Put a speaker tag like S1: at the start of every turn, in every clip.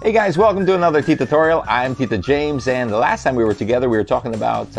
S1: Hey guys, welcome to another tutorial. I'm Tito James, and the last time we were together, we were talking about,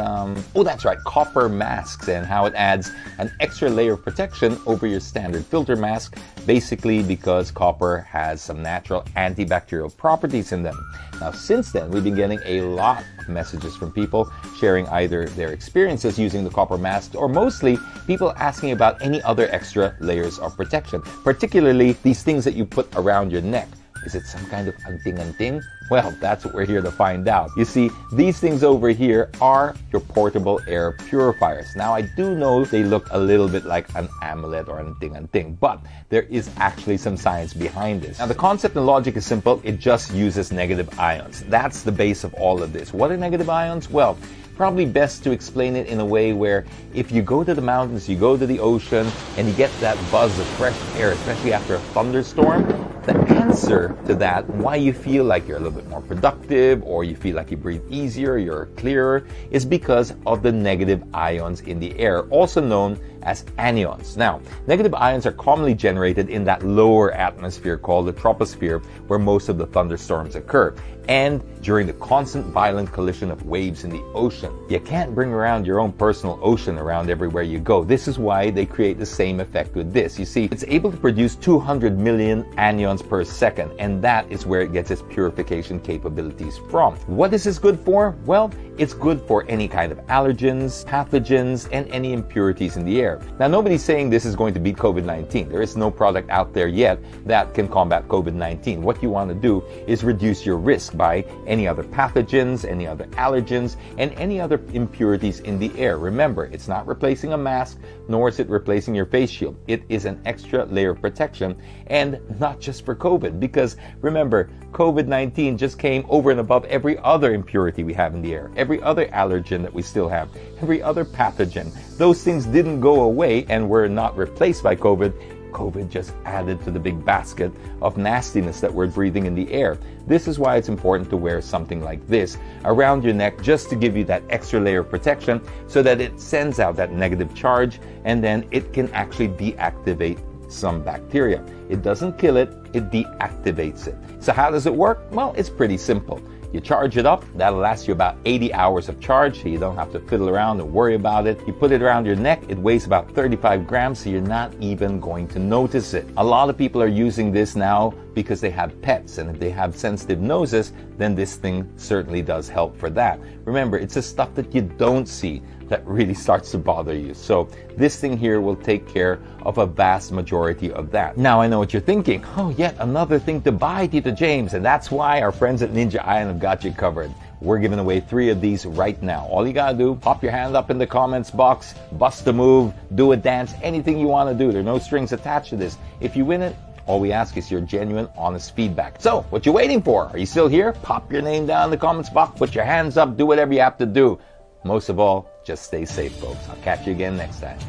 S1: that's right, copper masks and how it adds an extra layer of protection over your standard filter mask, basically because copper has some natural antibacterial properties in them. Now, since then, we've been getting a lot of messages from people sharing either their experiences using the copper masks or mostly people asking about any other extra layers of protection, particularly these things that you put around your neck. Is it some kind of anting-anting? Well, that's what we're here to find out. You see, these things over here are your portable air purifiers. Now, I do know they look a little bit like an amulet or an anting-anting, but there is actually some science behind this. Now, the concept and logic is simple. It just uses negative ions. That's the base of all of this. What are negative ions? Well, probably best to explain it in a way where if you go to the mountains, you go to the ocean, and you get that buzz of fresh air, especially after a thunderstorm, the answer to that, why you feel like you're a little bit more productive or you feel like you breathe easier, you're clearer, is because of the negative ions in the air, also known as anions. Now, negative ions are commonly generated in that lower atmosphere called the troposphere, where most of the thunderstorms occur, and during the constant violent collision of waves in the ocean. You can't bring around your own personal ocean around everywhere you go. This is why they create the same effect with this. You see, it's able to produce 200 million anions per second, and that is where it gets its purification capabilities from. What is this good for? Well, it's good for any kind of allergens, pathogens, and any impurities in the air. Now, nobody's saying this is going to beat COVID-19. There is no product out there yet that can combat COVID-19. What you want to do is reduce your risk by any other pathogens, any other allergens, and any other impurities in the air. Remember, it's not replacing a mask, nor is it replacing your face shield. It is an extra layer of protection, and not just for COVID, because remember, COVID-19 just came over and above every other impurity we have in the air, every other allergen that we still have, every other pathogen. Those things didn't go away and were not replaced by COVID. COVID just added to the big basket of nastiness that we're breathing in the air. This is why it's important to wear something like this around your neck, just to give you that extra layer of protection so that it sends out that negative charge, and then it can actually deactivate some bacteria. It doesn't kill it, it deactivates it. So how does it work? Well, it's pretty simple. You charge it up, that'll last you about 80 hours of charge, so you don't have to fiddle around and worry about it. You put it around your neck, it weighs about 35 grams, so you're not even going to notice it. A lot of people are using this now because they have pets, and if they have sensitive noses, then this thing certainly does help for that. Remember, it's the stuff that you don't see that really starts to bother you. So this thing here will take care of a vast majority of that. Now, I know what you're thinking. Oh, yet another thing to buy, Tito James, and that's why our friends at Ninja Iron have got you covered. We're giving away 3 of these right now. All you gotta do, pop your hand up in the comments box, bust a move, do a dance, anything you wanna do. There are no strings attached to this. If you win it, all we ask is your genuine, honest feedback. So, what you waiting for? Are you still here? Pop your name down in the comments box, put your hands up, do whatever you have to do. Most of all, just stay safe, folks. I'll catch you again next time.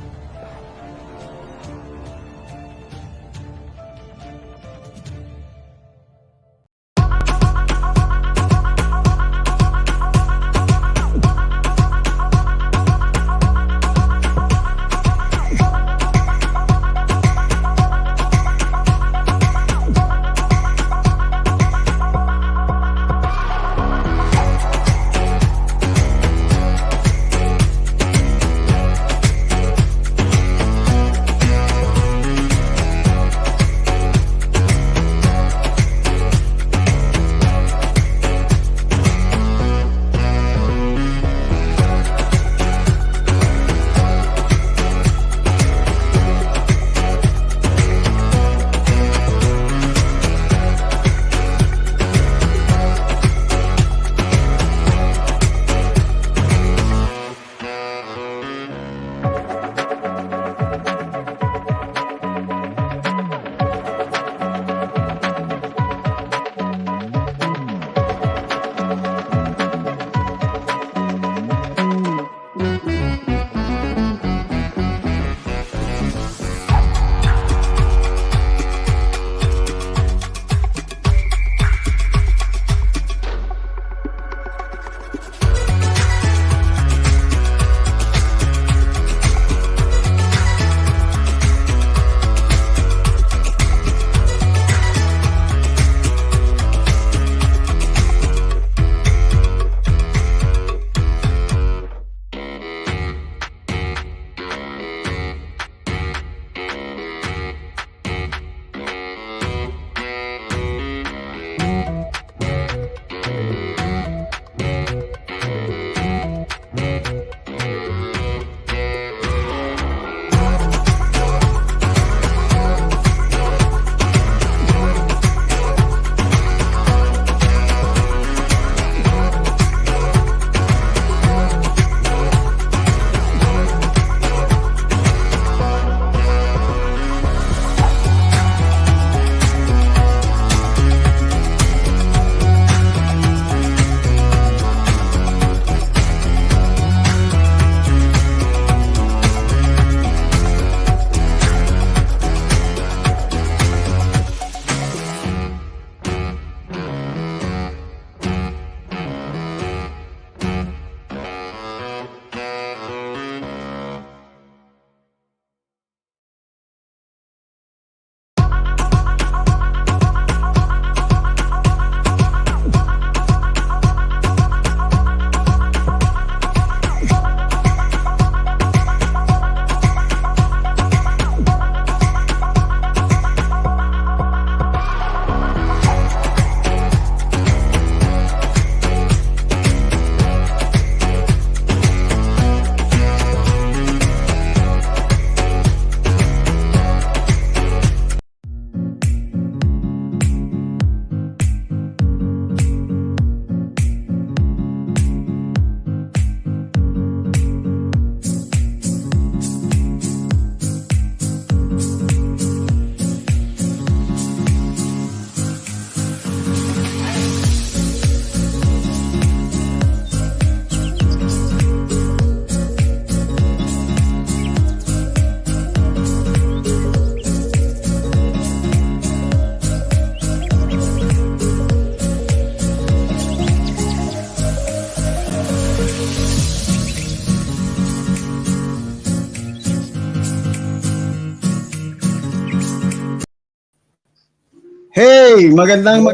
S2: Hey, magandang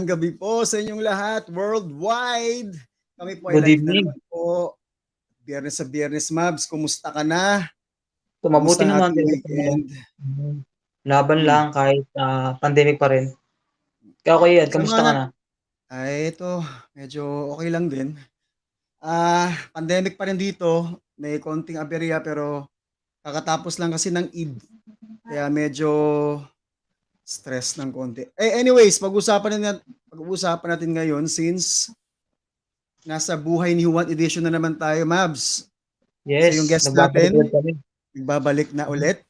S2: gabi po sa inyong lahat worldwide. Kami po ay
S3: Good
S2: live na
S3: evening.
S2: naman po. Biyernes sa Biyernes, Mabs. Kumusta ka na?
S3: Mabuti
S2: Kumusta ang
S3: naman
S2: ating
S3: din.
S2: weekend?
S3: Laban lang kahit pandemic pa rin. Ikaw Kuya Ed, kamusta ka na?
S2: Ay, ito, medyo okay lang din. Pandemic pa rin dito. May konting aberya pero kakatapos lang kasi ng Eid. Kaya medyo stress ng konti. Anyways, pag-uusapan natin ngayon since nasa Buhay ni Juan edition na naman tayo, Mabs. So yung
S3: Yes,
S2: guest
S3: nagbabalik ulit
S2: natin,
S3: kami.
S2: nagbabalik na ulit.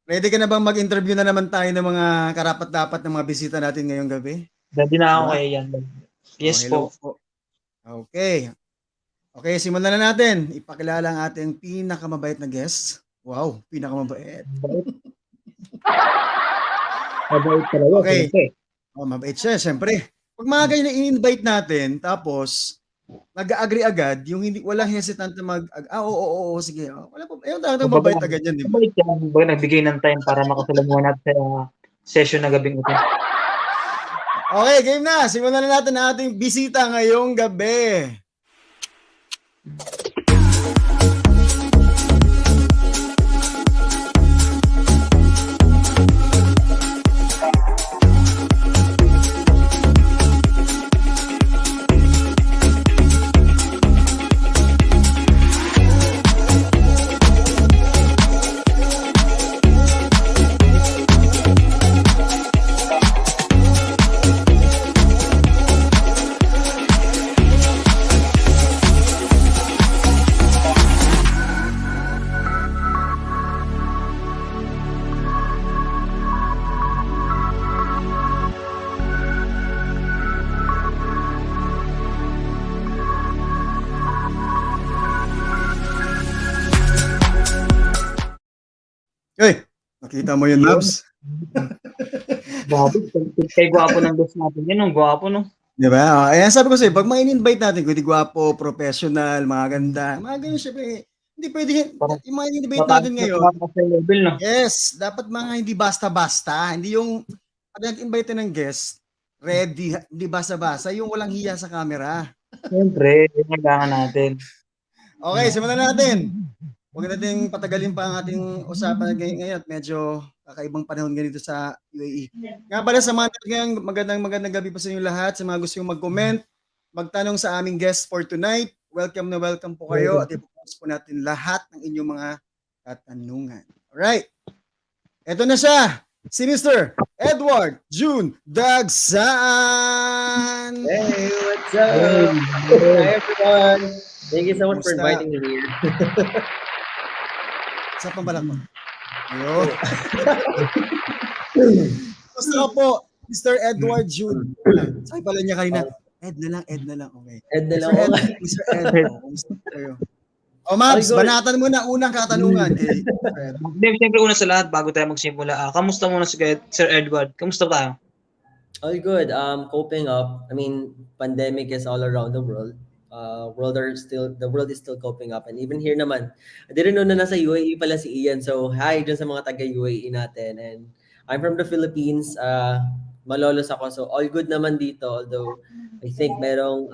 S2: Ready ka na bang mag-interview na naman tayo ng mga karapat-dapat ng mga bisita natin ngayong gabi?
S3: Ready na ako
S2: Diba?
S3: kay Ian. Yes
S2: Hello
S3: po.
S2: Okay. Okay, simulan na natin. Ipakilala ang ating pinakamabait na guest. Wow, pinakamabait.
S3: Mabait talaga,
S2: Okay.
S3: siyempre.
S2: Mabait siya, siyempre. Pag mga ganyan na i-invite natin, tapos nag-agree agad, yung hindi walang hesitant na oo, sige. Wala po. Ayun talagang mabait agad yan, di ba?
S3: Mabait yan. Kumbaga nagbigay ng time para makasalamuhan natin sa session na gabing ito.
S2: Okay, game na. Simulan na natin ang ating bisita ngayong gabi. Hey, nakita mo yun, Mabs?
S3: Grabe, kay gwapo ng guest natin yun. Ang gwapo, no?
S2: Di ba? Ayan, sabi ko sa'yo, pag ma-invite natin, kundi gwapo, professional, mga ganda, mga ganyan, syempre, hindi pwede, yung mga invite natin ngayon,
S3: level, no?
S2: yes, dapat mga hindi basta-basta, hindi yung, pag nag-invite ng guest, ready, hindi basta-basta, yung walang hiya sa camera.
S3: Siyempre, yung kailangan natin.
S2: Okay, simulan natin. Huwag natin patagalin pa ang ating usapan ngayon at medyo kakaibang panahon ganito sa UAE. Nga pala sa mga ngayon, magandang gabi po sa inyo lahat. Sa mga gusto yung mag-comment, magtanong sa aming guest for tonight, welcome na welcome po kayo at ipopost po natin lahat ng inyong mga katanungan. Alright. Ito na siya, si Mr. Eduard June Dagsaan.
S4: Hey, what's up? Hi, everyone. Thank you so much for inviting me here.
S2: Sa pambalak mo. Ayun. Gusto ko po, Mr. Eduard June. Sabi pala niya kanina, Ed na lang. Okay.
S4: Ed na lang.
S2: Mr. Ed. Kumusta kayo? Mabs, banatan mo na unang katanungan.
S3: Siyempre una sa lahat, bago tayo magsimula, kamusta muna si Sir Edward? Kamusta tayo?
S4: All good. Coping up. I mean, pandemic is all around the world. The world is still coping up, and even here naman, I didn't know na nasa UAE pala si Ian, so hi dyan sa mga taga UAE natin, and I'm from the Philippines. Malolos ako, so all good naman dito, although I think merong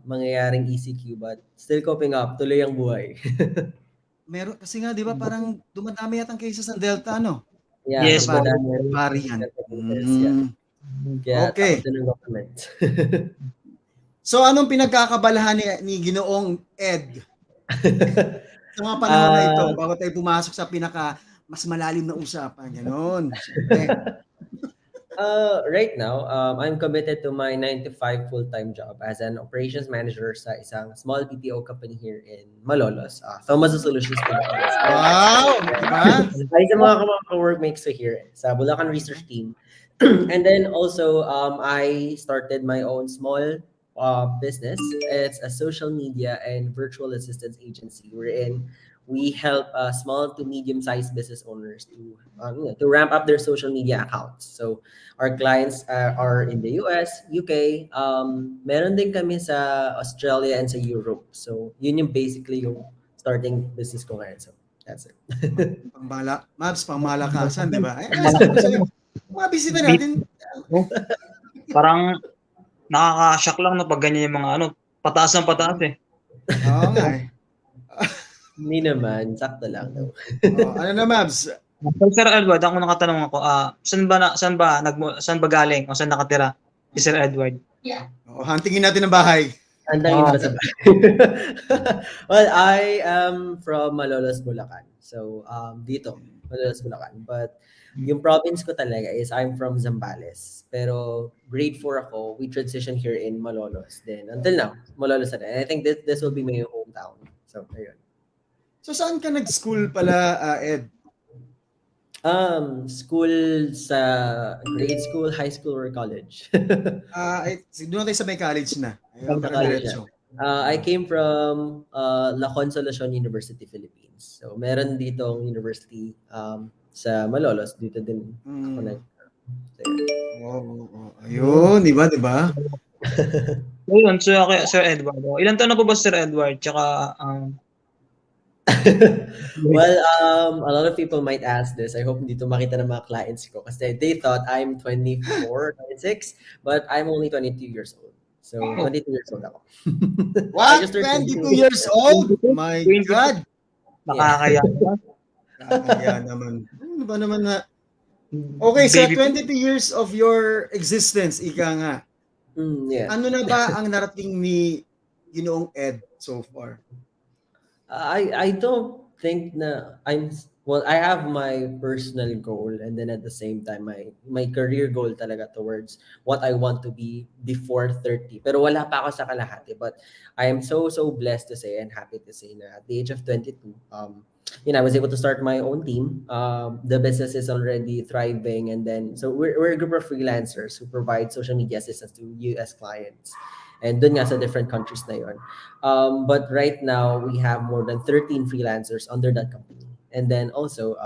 S4: mangyayaring ECQ, but still coping up, tuloy ang buhay.
S2: Meron kasi nga 'di ba parang dumadami yatang cases ng Delta, no?
S4: Yeah,
S3: Yes,
S2: variant.
S4: Yeah,
S2: okay. So anong pinagkakabalahan ni Ginoong Ed sa mga panahon na ito bago tayo pumasok sa pinaka mas malalim na usapan? Ganon.
S4: Right now, I'm committed to my 9 to 5 full-time job as an operations manager sa isang small BPO company here in Malolos, Thomas Solutions.
S2: Wow! Diba?
S4: Ay sa mga workmates ko here sa Bulacan Research Team. And then also, I started my own small business. It's a social media and virtual assistance agency wherein we help small to medium-sized business owners to ramp up their social media accounts. So our clients are in the US, UK, meron din kami sa Australia and sa Europe. So yun yung basically yung starting business ko ngayon. So that's it.
S2: Mabs, pangmalakasan, di ba? Sabi ko sa'yo, Mga bisita natin.
S3: Parang nakaka-shock lang no pag ganyan yung mga ano, pataas ng pataas eh.
S2: Oo nga eh.
S4: Hindi naman, sakto lang. No?
S2: Ano na, Mabs?
S3: So, Sir Edward, ako nakatanong ako, saan ba galing o saan nakatira si Sir Edward?
S2: Huntingin natin ang bahay.
S4: Andang iba sa bahay. Well, I am from Malolos, Bulacan. So, dito, Malolos, Bulacan. But yung province ko talaga is I'm from Zambales. Pero grade 4 ako, we transitioned here in Malolos. Then until now, Malolos na rin. And I think this will be my hometown. So, ayun.
S2: So saan ka nag-school pala, Ed?
S4: School sa grade school, high school, or college?
S2: Doon tayo sa may college na. Ayun,
S4: Sa college na. I came from La Consolacion University, Philippines. So, meron ditong university sa Malolos. Dito din ako
S2: Ayun, di ba?
S3: Ayun, so okay, Sir Edward. Ilan taon na po ba Sir Edward? Tsaka,
S4: Well, a lot of people might ask this. I hope hindi to makita ng mga clients ko kasi they thought I'm 24, 26, but I'm only 22 years old. So, 22 years old ako.
S2: What? 22 years old? My God!
S3: nakakaya.
S2: Nakakaya naman. Ano ba naman na? Okay, sa 22 years of your existence, ika nga,
S4: Yeah.
S2: ano na ba ang narating ni Ginoong Ed so far?
S4: I don't think na I have my personal goal, and then at the same time my career goal talaga towards what I want to be before 30. Pero wala pa ako sa kalahati, but I am so blessed to say and happy to say na at the age of 22, I was able to start my own team. The business is already thriving, and then so we're a group of freelancers who provide social media assistance to US clients. And dun nga sa different countries na yun. But right now, we have more than 13 freelancers under that company. And then also,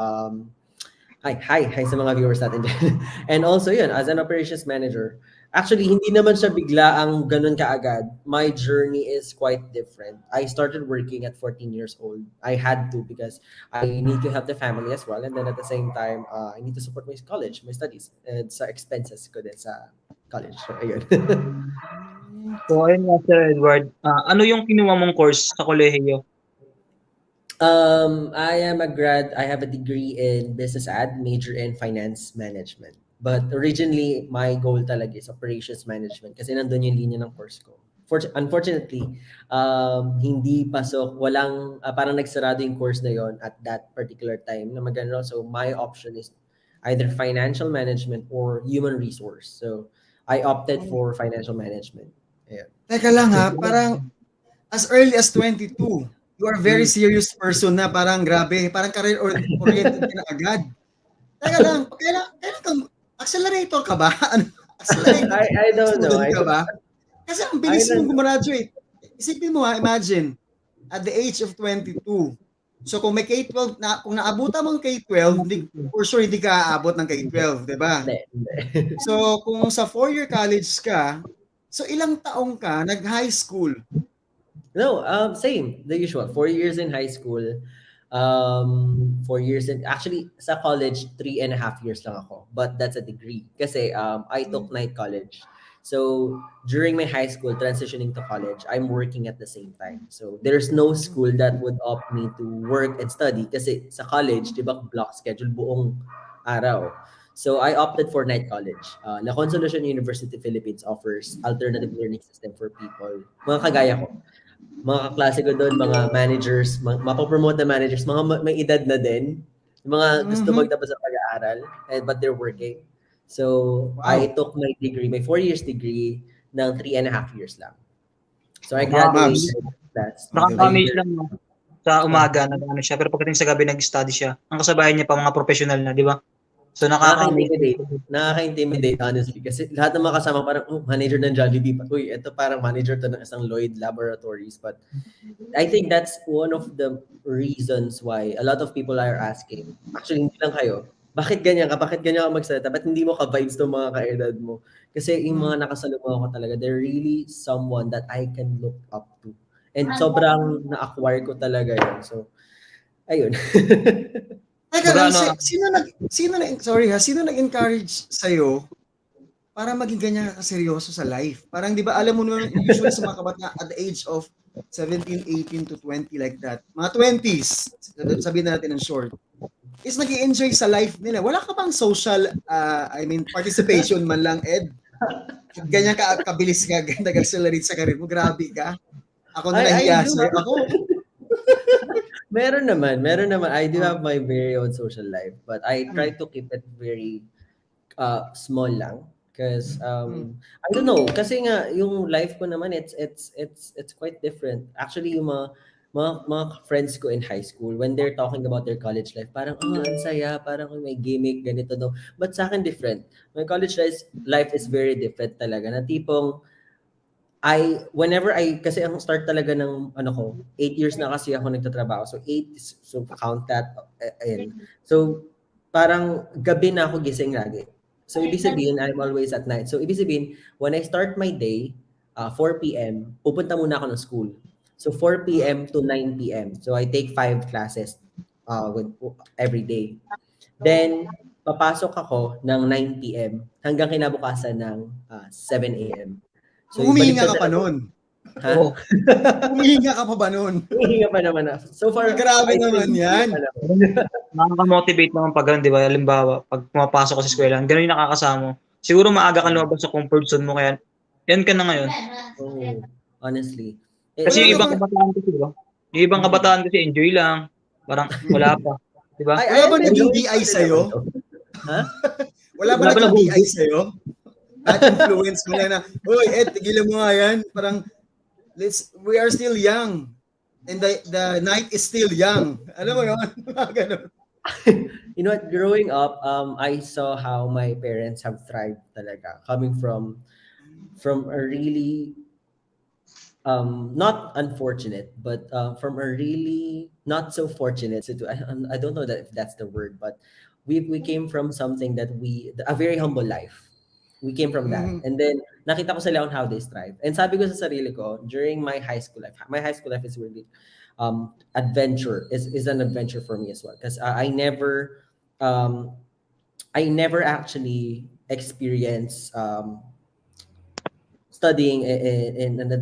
S4: hi sa mga viewers natin dyan. And also yun, as an operations manager, actually, hindi naman siya bigla ang ganun kaagad. My journey is quite different. I started working at 14 years old. I had to because I need to help the family as well. And then at the same time, I need to support my college, my studies, and sa expenses ko din sa college. So, ayun.
S3: So, ayun nga Sir Edward, ano yung kinuha mong course sa kolehiyo?
S4: I have a degree in business ad, major in finance management. But originally, my goal talaga is operations management kasi nandun yung linya ng course ko. Unfortunately, hindi pasok, parang nagsarado yung course na yon at that particular time na magano. So my option is either financial management or human resource. So I opted for financial management. Yeah.
S2: Teka lang ha, parang as early as 22, you are a very serious person na parang grabe, parang career-oriented ka na agad. Teka lang, kailan kang accelerator ka ba? Accelerator?
S4: I don't know.
S2: Ka ba? Kasi ang bilis mong gumraduate. Isipin mo ha, imagine, at the age of 22, so kung may K-12, kung naabutan mo ang K-12, for sure hindi ka aabot ng K-12, di ba? So kung sa 4-year college ka, so ilang taong ka nag-high school?
S4: No, same, the usual. 4 years in high school, 4 years in, actually sa college, 3.5 years lang ako. But that's a degree. Kasi I took night college. So during my high school, transitioning to college, I'm working at the same time. So there's no school that would opt me to work and study. Kasi sa college, di ba, block schedule buong araw. So I opted for night college. La Consolacion University, Philippines offers alternative learning system for people. Mga kagaya ko. Mga kaklase ko doon, mga managers, mapopromote na managers, mga may edad na din. Mga gusto magtapos sa pag-aaral, but they're working. So, wow. I took my degree, my 4 years degree, ng 3.5 years lang. So, I graduated.
S3: Nakaka-amaze lang no? Sa umaga, nag-ano siya, pero pagdating sa gabi, nag-study siya. Ang kasabayan niya pa mga professional na, di ba? So,
S4: nakaka-intimidate, honestly. Kasi lahat ng mga kasama parang, manager ng Jollibee pa. Uy, ito parang manager to ng isang Lloyd Laboratories. But I think that's one of the reasons why a lot of people are asking. Actually, hindi lang kayo. Bakit ganyan ka? Bakit ganyan ka magsalita? Ba't hindi mo ka-vibes ng mga kaedad mo? Kasi yung mga nakasalubong ko talaga, they're really someone that I can look up to. And sobrang na-acquire ko talaga yun. So, ayun.
S2: Teka
S3: Baga
S2: lang,
S3: ano,
S2: sino nag-encourage sa'yo para maging ganyan ka seryoso sa life? Parang 'di ba alam mo naman usually sa mga kabataan at the age of 17, 18 to 20 like that. Mga 20s, sabihin natin ng short, is nag-enjoy sa life nila. Wala ka bang social, participation man lang, Ed? Ganyan ka kabilis ka, nag-accelerate sa career mo, grabe ka. Ako na
S4: I
S2: nahiya
S4: do
S2: sa'yo.
S4: have,
S2: Ako,
S4: meron naman. I do have my very own social life, but I try to keep it very small lang. Because I don't know, kasi nga yung life ko naman it's quite different. Actually yung mga friends ko in high school when they're talking about their college life, parang ang saya, parang may gimmick ganito no. But sa akin different. My college life is very different talaga. Na tipong whenever kasi ang start talaga ng ano ko, 8 years na kasi ako nagtatrabaho. So 8, so count that in. So parang gabi na ako gising lagi. So ibig sabihin, I'm always at night. So ibig sabihin, when I start my day, 4 p.m., pupunta muna ako ng school. So 4 p.m. to 9 p.m. So I take 5 classes every day. Then, papasok ako ng 9 p.m. hanggang kinabukasan ng 7 a.m. So,
S2: humihinga ka
S4: baliktad
S2: pa
S4: na-
S2: nun.
S4: Ha?
S3: Oo.
S2: Humihinga ka pa ba nun?
S4: Humihinga pa naman ako. So far,
S2: Grabe
S4: I
S2: naman
S4: think
S2: yan.
S4: pa naman.
S3: nakaka-motivate naman pag ganun, di ba? Halimbawa, pag pumapasok ka sa eskwelahan, ganun yung nakakasama mo. Siguro maaga ka lumabas sa comfort zone mo, kaya yan ka na ngayon.
S4: Oo, honestly.
S3: Kasi yung
S2: Wala
S3: ibang
S2: ka
S3: kabataan kasi, di ba? Yung ibang kabataan kasi enjoy lang. Parang wala pa. Di ba?
S2: Wala ba
S4: am
S2: naging
S4: enjoying
S2: BI
S4: pa rin
S2: sa'yo?
S4: naman to. Ha?
S2: Wala ba
S3: Wala ba
S2: naging BI
S3: nahugot?
S2: sa'yo? At influence mo na uy, Ed, tigilan mo nga yan. Parang, we are still young. And the night is still young. Alam mo yun? Ganun.
S4: You know what, growing up, I saw how my parents have thrived talaga. Coming from a really not unfortunate, but from a really not so fortunate situation. I don't know that if that's the word, but we came from something that a very humble life. We came from that.
S2: Mhm.
S4: And then nakita ko sila on how they strive. And sabi ko sa sarili ko during my high school life. My high school life is really adventure is an adventure for me as well because um I never actually experienced studying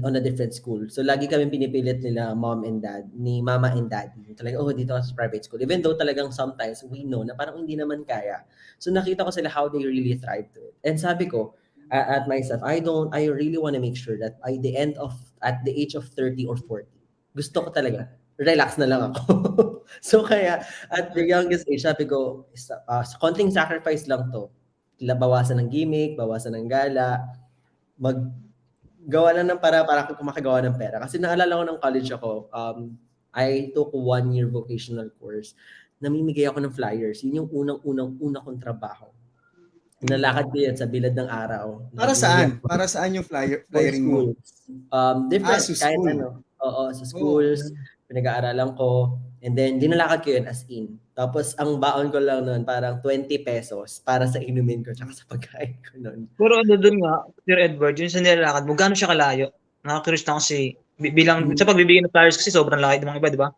S4: on a different school. So lagi kami pinipilit nila mom and dad, ni mama and daddy. Talagang, dito ako sa private school. Even though talagang sometimes we know na parang hindi naman kaya. So nakita ko sila how they really thrive to it. And sabi ko, at myself, I really want to make sure that at the age of 30 or 40, gusto ko talaga, relax na lang ako. So kaya, at the youngest age, sabi ko, sa konting sacrifice lang to. Bawasan ng gimmick, bawasan ng gala, gawa lang ng para ako makagawa ng pera. Kasi naalala ko ng college ako, I took 1 year vocational course. Namimigay ako ng flyers. Yun yung unang kong trabaho. Nalakad ko yan sa bilad ng araw.
S2: Para saan? Para saan yung
S4: For
S2: flyering mo?
S4: schools. Different.
S2: Sa
S4: Kahit
S2: school.
S4: ano. Oo, sa schools. Pinag-aaralan ko. And then, dinalakad ko yun as in. Tapos, ang baon ko lang noon, parang 20 pesos para sa inumin ko tsaka sa pagkain ko noon.
S3: Pero ano doon nga, Sir Edward, yun sa nilalakad mo, gaano siya kalayo? Nakaka-curious na kasi, bilang, sa pagbibigay ng flyers kasi sobrang laki ng mga iba, di ba?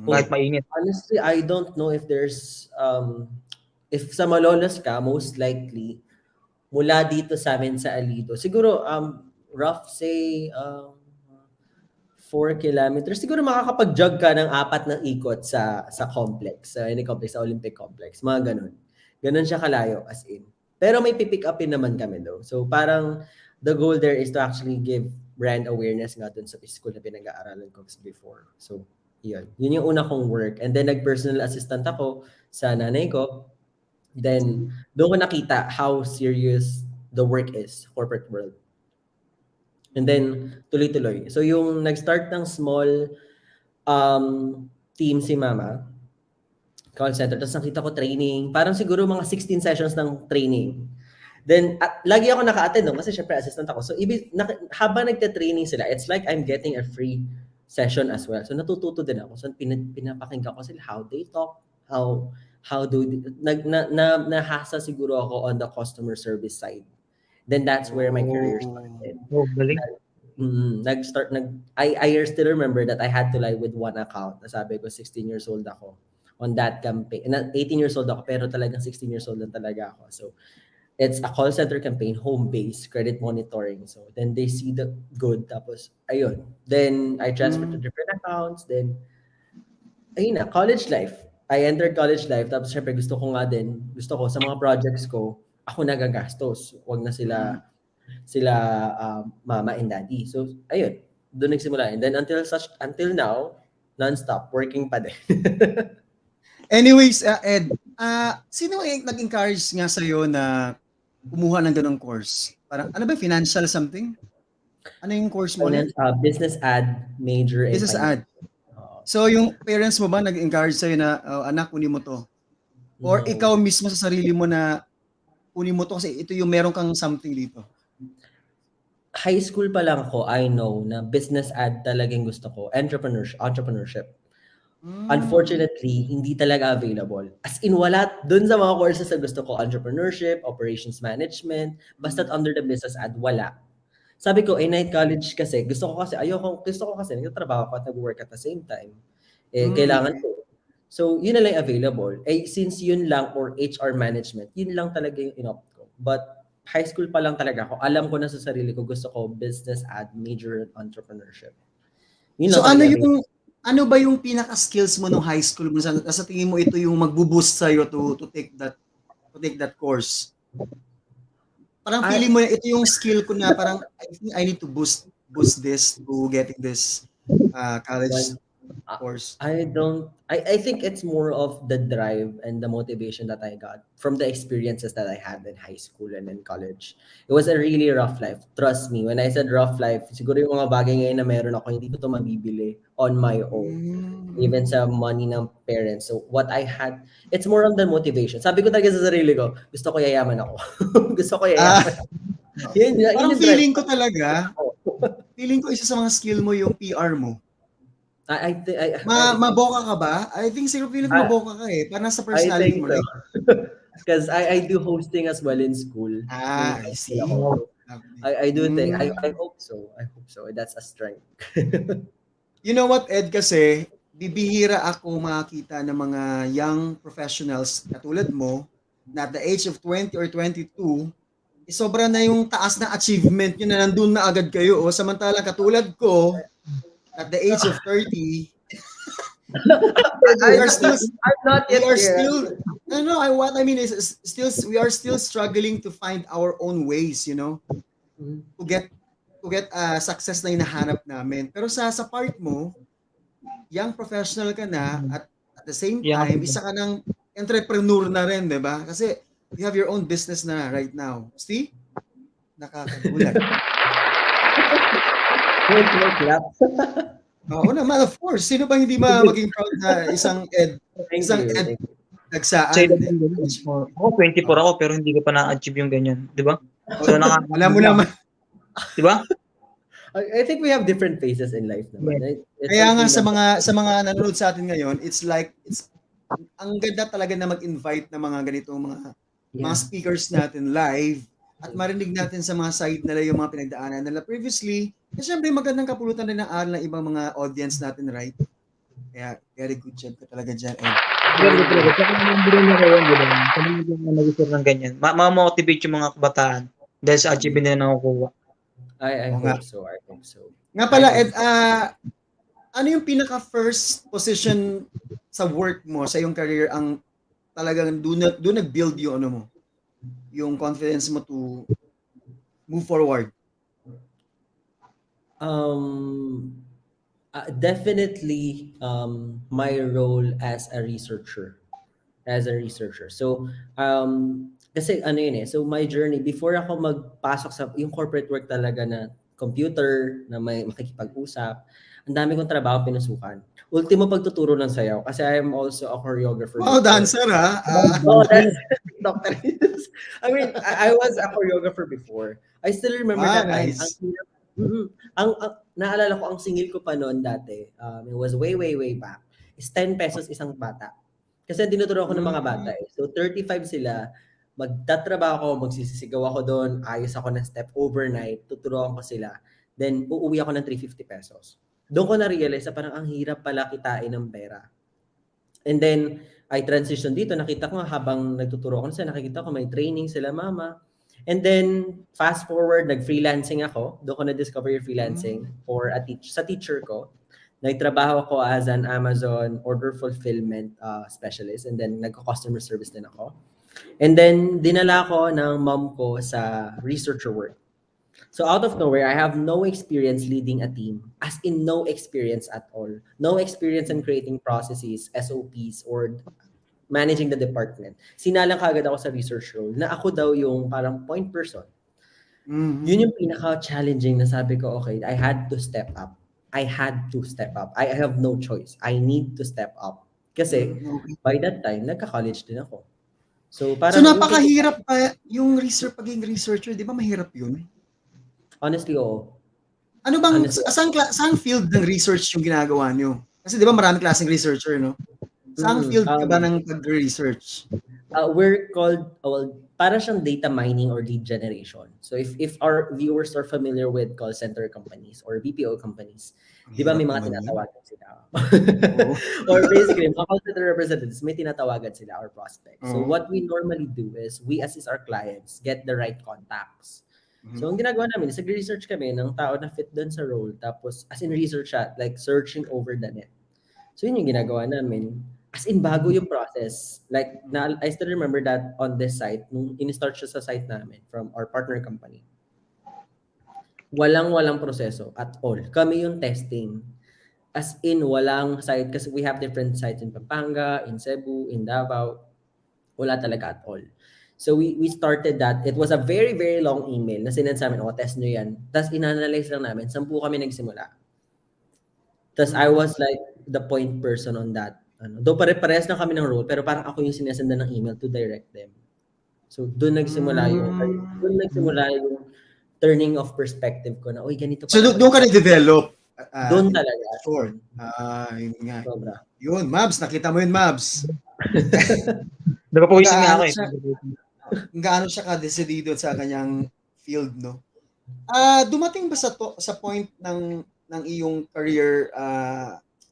S3: Kahit mainit.
S4: Honestly, I don't know if there's, if sa Malolos ka, most likely, mula dito sa amin sa Alido, siguro, rough say, 4 kilometers, siguro makakapag-jog ka ng 4 na ikot sa complex, sa any complex, sa Olympic Complex, mga ganun. Ganun siya kalayo, as in. Pero may pipick upin naman kami though. So parang the goal there is to actually give brand awareness nga dun sa school na pinag-aaralan ko before. So, yun. Yun yung una kong work. And then nag-personal assistant ako sa nanay ko. Then, doon ko nakita how serious the work is, corporate world. And then, tuloy-tuloy. So, yung nag-start ng small team si Mama, call center, tapos nakita ko training, parang siguro mga 16 sessions ng training. Then, lagi ako naka-attend no? Kasi syempre assistant ako. So, habang nagte-training sila, it's like I'm getting a free session as well. So, natututo din ako. So, pinapakinggan ko sila how they talk, how do, nahasa siguro ako on the customer service side. Then that's where my career started.
S3: Oh, galing.
S4: I still remember that I had to lie with one account. Nasabi ko, 16 years old ako. on that campaign. And 18 years old ako, pero talagang 16 years old lang talaga ako. So, it's a call center campaign, home-based, credit monitoring. So, then they see the good, tapos, ayun. Then, I transferred to different accounts. Then, ayun na, college life. I entered college life. Tapos, syempre, gusto ko sa mga projects ko, ako nagagastos. Wag na sila mama and daddy. So, ayun. Doon nagsimula. And then, until now, non-stop, working pa din.
S2: Anyways, Ed, sino nag-encourage nga sa'yo na kumuha ng ganong course? Parang, ano ba, financial something? Ano yung course mo ulit?
S4: Business ad major.
S2: Business ad. So, yung parents mo ba nag-encourage sa'yo na, anak, kunin mo to? Or
S4: No.
S2: ikaw mismo sa sarili mo na kunin mo to kasi ito yung meron kang something dito?
S4: High school pa lang ako, I know na business ad talagang gusto ko. Entrepreneurship. Unfortunately, hindi talaga available. As in, wala dun sa mga courses na gusto ko. Entrepreneurship, operations management, basta't under the business ad, wala. Sabi ko, night college kasi, gusto ko kasi nagtatrabaho ko at nag-work at the same time. Kailangan ko. So, yun na lang available. Since yun lang, or HR management, yun lang talaga yung inopt ko. But, high school pa lang talaga ako. Alam ko na sa sarili ko, gusto ko business ad, major in entrepreneurship. Yun
S2: So,
S4: lang
S2: ano ba yung pinaka-skills mo nung high school mo? Sa tingin mo ito yung magbo-boost sa'yo to take that course? Parang feeling mo na ito yung skill ko na parang I think I need to boost this to getting this college course.
S4: I think it's more of the drive and the motivation that I got from the experiences that I had in high school and in college. It was a really rough life. Trust me, when I said rough life, siguro yung mga bagay ngayon na meron ako, hindi ko to mabibili on my own. Even sa money ng parents. So what I had, it's more on the motivation. Sabi ko talaga sa sarili ko, gusto ko yayaman ako. Gusto ko yayaman ako.
S2: Parang feeling ko talaga, feeling ko isa sa mga skill mo yung PR mo. Maboka ka ba? I think siguro feeling maboka ka eh. Parang sa personality mo.
S4: So. Because I do hosting as well in school.
S2: I see.
S4: I do think, I hope so. I hope so. That's a strength.
S2: You know what, Ed, kasi bibihira ako makakita ng mga young professionals katulad mo na at the age of 20 or 22, sobra na yung taas na achievement nyo na nandun na agad kayo. Samantalang katulad ko, at the age of 30, we are still what I mean is we are still struggling to find our own ways, you know, to get success na hinahanap namin. Pero sa part mo, young professional ka na at the same time, isa ka ng entrepreneur na rin, di ba? Kasi you have your own business na right now. See? Nakakagulat. Oo naman, of course. Sino bang hindi maging proud na isang Ed Dagsaan?
S3: Ako 24 ako pero hindi ko pa na-achieve yung ganyan, di ba? So
S2: alam mo naman.
S3: Di ba?
S4: I think we have different phases in life naman.
S2: Yeah. Kaya nga sa mga nanonood sa atin ngayon, it's ang ganda talaga na mag-invite ng mga ganitong mga speakers natin live at marinig natin sa mga side nila yung mga pinagdaanan nila previously. Kasi syempre magandang kapulutan din ng aral ng ibang mga audience natin, right? Kaya very good job ka talaga dyan, Ed.
S3: Very good. Kasi hindi na kayo yung nag-isip ng ganyan. Ma-motivate yung mga kabataan dahil sa achievement na nakukuha.
S4: I hope so.
S2: Nga pala, Ed, ano yung pinaka-first position sa work mo, sa iyong career, ang talagang doon nag-build yung ano mo, yung confidence mo to move forward?
S4: Definitely my role as a researcher. So kasi ano yun so my journey before ako magpasok sa yung corporate work talaga na computer na may makikipag-usap, ang dami kong trabaho pinusukan. Ultimo pagtuturo ng sayaw kasi I am also a choreographer.
S2: Wow, dancer ha?
S4: That's Dr. I mean, I was a choreographer before. I still remember that time.
S2: Nice.
S4: Naalala ko ang singil ko pa noon dati. It was way back. Is 10 pesos isang bata. Kasi dinuturo ako ng mga bata So 35 sila, magtatrabaho ako, magsisisigaw ako doon, ayos ako ng step overnight, tuturuan ko sila. Then uuwi ako ng 350 pesos. Doon ko na-realize na parang ang hirap pala kitain ng pera. And then, I transition dito. Nakita ko nga habang nagtuturo ako sila, nakikita ko may training sila mama. And then, fast forward, nag-freelancing ako. Doon ko na-discover yung freelancing for sa teacher ko. Nagtrabaho ako as an Amazon order fulfillment specialist. And then, nagko-customer service din ako. And then, dinala ko ng mom ko sa researcher work. So out of nowhere, I have no experience leading a team, as in no experience at all. No experience in creating processes, SOPs, or managing the department. Sinalang kagad ako sa research role na ako daw yung parang point person. Yun yung pinaka-challenging na sabi ko, okay, I had to step up. I have no choice. I need to step up. Kasi by that time, nagka-college din ako. So
S2: napakahirap pa yung pagiging researcher, di ba mahirap yun?
S4: Honestly, oo.
S2: Ano bang, saan field ng research yung ginagawa nyo? Kasi di ba maraming klaseng researcher, no? Saan field ka ba ng pag-research?
S4: We're called, para siyang data mining or lead generation. So if our viewers are familiar with call center companies or BPO companies, di ba may mga tinatawagan sila? Or basically, mga call center representatives, may tinatawagan sila or prospects. So what we normally do is we assist our clients get the right contacts. So, ang ginagawa namin is nag-research kami ng tao na fit doon sa role. Tapos, as in research siya, like searching over the net. So, yun yung ginagawa namin. As in, bago yung process. Like, I still remember that on this site, nung in-start siya sa site namin from our partner company. Walang proseso at all. Kami yung testing. As in, walang site. Kasi we have different sites in Pampanga, in Cebu, in Davao. Wala talaga at all. So we started that. It was a very, very long email na sinend sa amin, test nyo yan. Tapos in-analyze lang namin. 10 kami nagsimula. Tapos I was like the point person on that. Though pare-parehas na kami ng role, pero parang ako yung sinesenda ng email to direct them. So doon nagsimula yung turning of perspective ko na, ganito pa.
S2: So doon ka na-develop?
S4: Doon talaga.
S2: Sure. Yun nga.
S4: Sobra.
S2: Yun, Mabs. Nakita mo yun, Mabs.
S3: Napapawisin nga ako eh.
S2: Gaano siya ka-decidido sa kanyang field, no? Dumating ba sa point ng iyong career,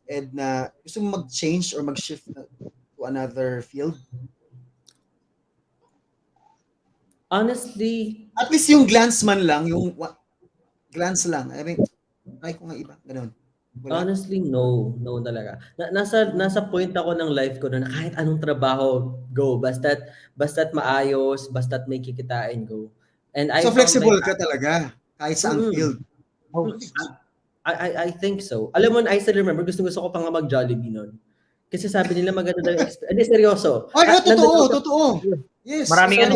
S2: Ed, na gusto mo mag-change or mag-shift to another field?
S4: Honestly,
S2: at least yung glance man lang, glance lang. I mean, try ko nga iba, ganoon.
S4: Honestly, no talaga. Nasa point ako ng life ko na kahit anong trabaho, go. Basta't maayos, basta't may kikitain, go. And
S2: so flexible ka talaga, kahit saan field.
S4: I think so. Alam mo, I still remember, gusto ko pa nga mag-Jollibee nun. Kasi sabi nila maganda daw yung experience. Hindi, seryoso.
S2: Totoo. Yes.
S3: Maraming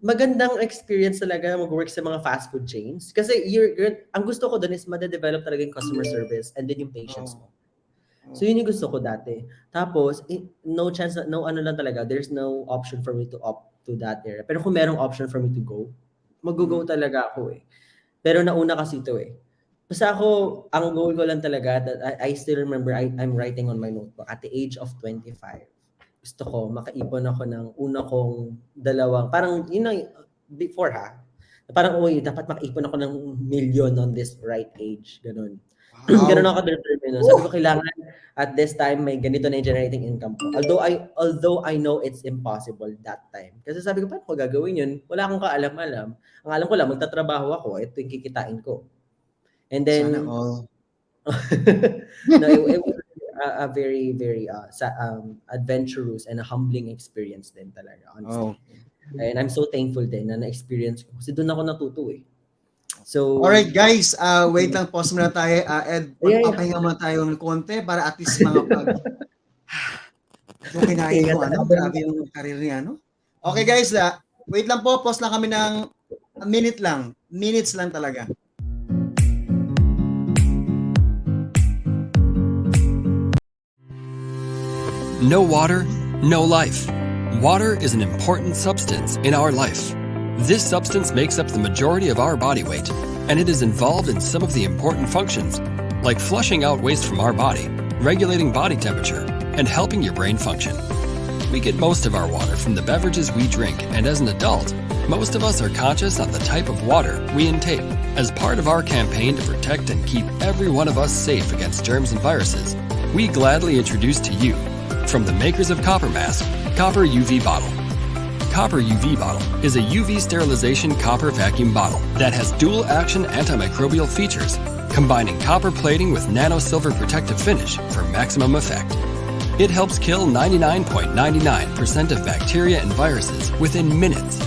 S4: magandang experience talaga mag-work sa mga fast food chains. Kasi ang gusto ko doon is madadevelop talaga yung customer service and then yung patience mo. So yun yung gusto ko dati. Tapos, no chance, ano lang talaga, there's no option for me to opt to that area. Pero kung merong option for me to go, mag-go talaga ako eh. Pero nauna kasi ito eh. Basta ako, ang goal ko lang talaga, that I still remember, I'm writing on my notebook at the age of 25. Gusto ko, makaipon ako ng una kong parang yun ang, before parang dapat makaipon ako ng million on this right age, ganun. Wow. Ganun ako determined. Sabi ko, kailangan at this time may ganito na generating income ko. Although I know it's impossible that time. Kasi sabi ko, paano ko gagawin yun? Wala akong kaalam-alam. Ang alam ko lang, magtatrabaho ako, ito yung kikitain ko. And then,
S2: sana all.
S4: No, it was a very, very adventurous and a humbling experience din talaga, honestly. And I'm so thankful din na na-experience ko. Kasi doon ako natuto eh. So,
S2: alright guys, wait lang, pause muna tayo. Ed, magpapahinga muna tayo ng konti para at least mga yung kinain ko, grabe yung career niya, no? Okay guys, wait lang po, pause lang kami ng minutes lang talaga.
S5: No water, no life. Water is an important substance in our life. This substance makes up the majority of our body weight, and it is involved in some of the important functions, like flushing out waste from our body, regulating body temperature, and helping your brain function. We get most of our water from the beverages we drink, and as an adult, most of us are conscious on the type of water we intake. As part of our campaign to protect and keep every one of us safe against germs and viruses, we gladly introduce to you, from the makers of Copper Mask, Copper UV Bottle. Copper UV Bottle is a UV sterilization copper vacuum bottle that has dual-action antimicrobial features, combining copper plating with nano silver protective finish for maximum effect. It helps kill 99.99% of bacteria and viruses within minutes.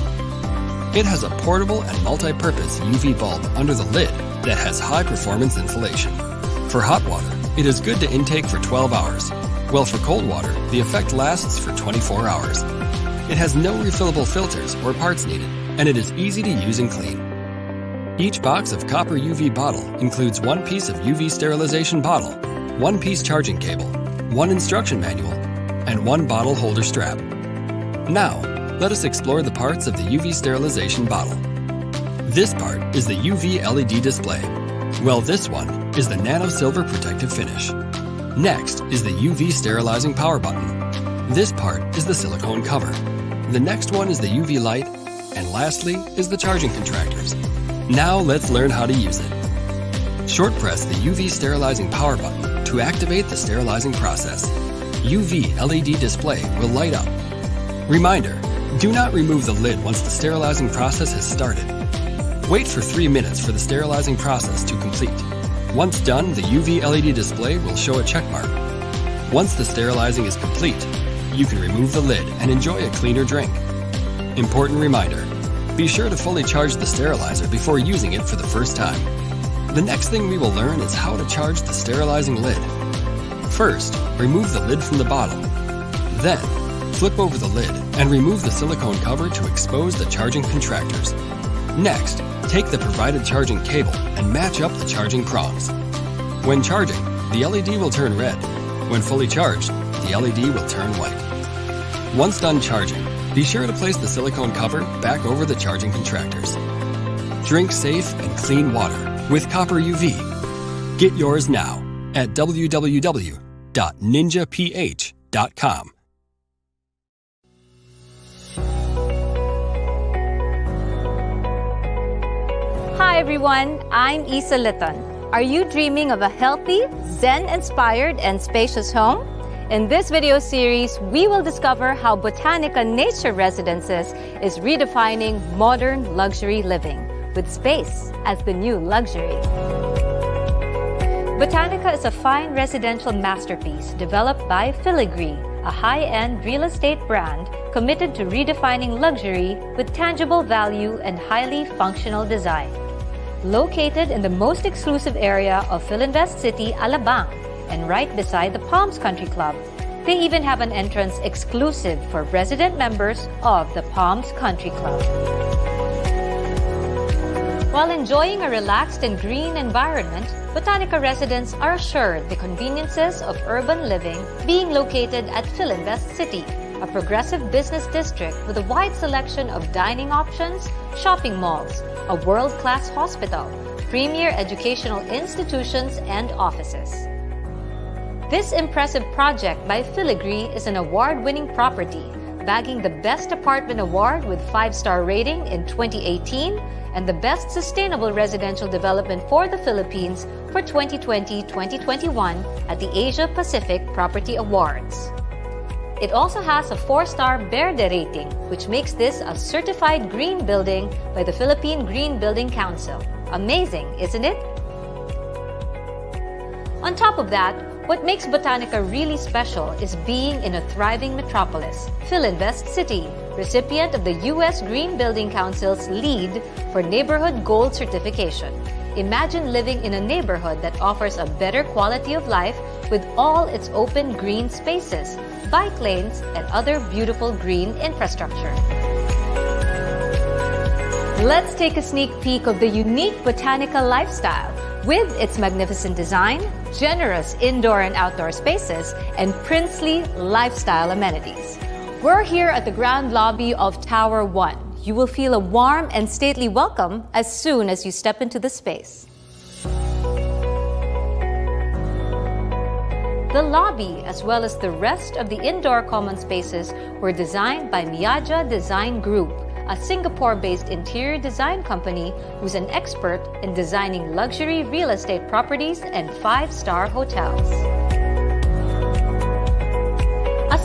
S5: It has a portable and multi-purpose UV bulb under the lid that has high-performance insulation. For hot water, it is good to intake for 12 hours, while for cold water, the effect lasts for 24 hours. It has no refillable filters or parts needed, and it is easy to use and clean. Each box of Copper UV Bottle includes one piece of UV sterilization bottle, one piece charging cable, one instruction manual, and one bottle holder strap. Now, let us explore the parts of the UV sterilization bottle. This part is the UV LED display, while this one is the nano silver protective finish. Next is the UV sterilizing power button. This part is the silicone cover. The next one is the UV light, and lastly is the charging contractors. Now let's learn how to use it. Short press the UV sterilizing power button to activate the sterilizing process. UV LED display will light up. Reminder, do not remove the lid once the sterilizing process has started. Wait for 3 minutes for the sterilizing process to complete. Once done, the UV LED display will show a check mark. Once the sterilizing is complete, you can remove the lid and enjoy a cleaner drink. Important reminder, be sure to fully charge the sterilizer before using it for the first time. The next thing we will learn is how to charge the sterilizing lid. First, remove the lid from the bottle. Then, flip over the lid and remove the silicone cover to expose the charging contractors. Next, take the provided charging cable and match up the charging prongs. When charging, the LED will turn red. When fully charged, the LED will turn white. Once done charging, be sure to place the silicone cover back over the charging contractors. Drink safe and clean water with Copper UV. Get yours now at www.ninjaph.com.
S6: Hi everyone, I'm Isa Litton. Are you dreaming of a healthy, Zen-inspired and spacious home? In this video series, we will discover how Botanica Nature Residences is redefining modern luxury living, with space as the new luxury. Botanica is a fine residential masterpiece developed by Filigree, a high-end real estate brand committed to redefining luxury with tangible value and highly functional design. Located in the most exclusive area of Philinvest City, Alabang, and right beside the Palms Country Club, they even have an entrance exclusive for resident members of the Palms Country Club. While enjoying a relaxed and green environment, Botanica residents are assured the conveniences of urban living being located at Philinvest City, a progressive business district with a wide selection of dining options, shopping malls, a world-class hospital, premier educational institutions, and offices. This impressive project by Filigree is an award-winning property, bagging the Best Apartment Award with 5-star rating in 2018 and the Best Sustainable Residential Development for the Philippines for 2020-2021 at the Asia Pacific Property Awards. It also has a 4-star Verde rating, which makes this a certified green building by the Philippine Green Building Council. Amazing, isn't it? On top of that, what makes Botanica really special is being in a thriving metropolis, Philinvest City, recipient of the U.S. Green Building Council's LEED for Neighborhood Gold certification. Imagine living in a neighborhood that offers a better quality of life with all its open green spaces, bike lanes, and other beautiful green infrastructure. Let's take a sneak peek of the unique Botanica lifestyle with its magnificent design, generous indoor and outdoor spaces, and princely lifestyle amenities. We're here at the ground lobby of Tower 1. You will feel a warm and stately welcome as soon as you step into the space. The lobby, as well as the rest of the indoor common spaces, were designed by Miaja Design Group, a Singapore-based interior design company who's an expert in designing luxury real estate properties and 5-star hotels.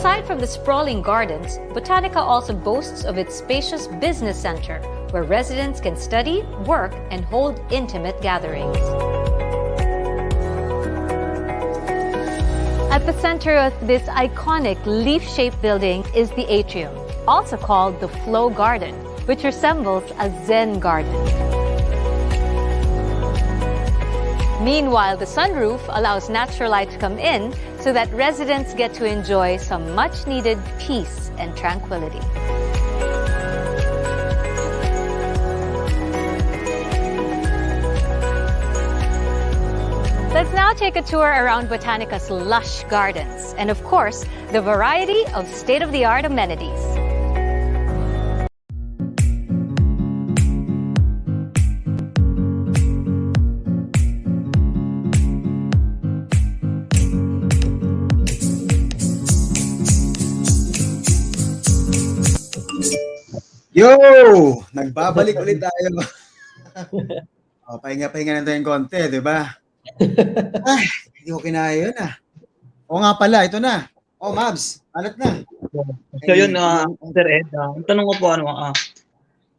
S6: Aside from the sprawling gardens, Botanica also boasts of its spacious business center, where residents can study, work, and hold intimate gatherings. At the center of this iconic leaf-shaped building is the atrium, also called the Flow Garden, which resembles a Zen garden. Meanwhile, the sunroof allows natural light to come in so that residents get to enjoy some much-needed peace and tranquility. Let's now take a tour around Botanica's lush gardens and, of course, the variety of state-of-the-art amenities.
S2: Yo! Nagbabalik ulit tayo. Pahinga-pahinga na tayong konti, di ba? Ay, hindi ko kinaya yun Oo nga pala, ito na. Mabs, alat na.
S3: So yun, Sir Ed, ang tanong ko po,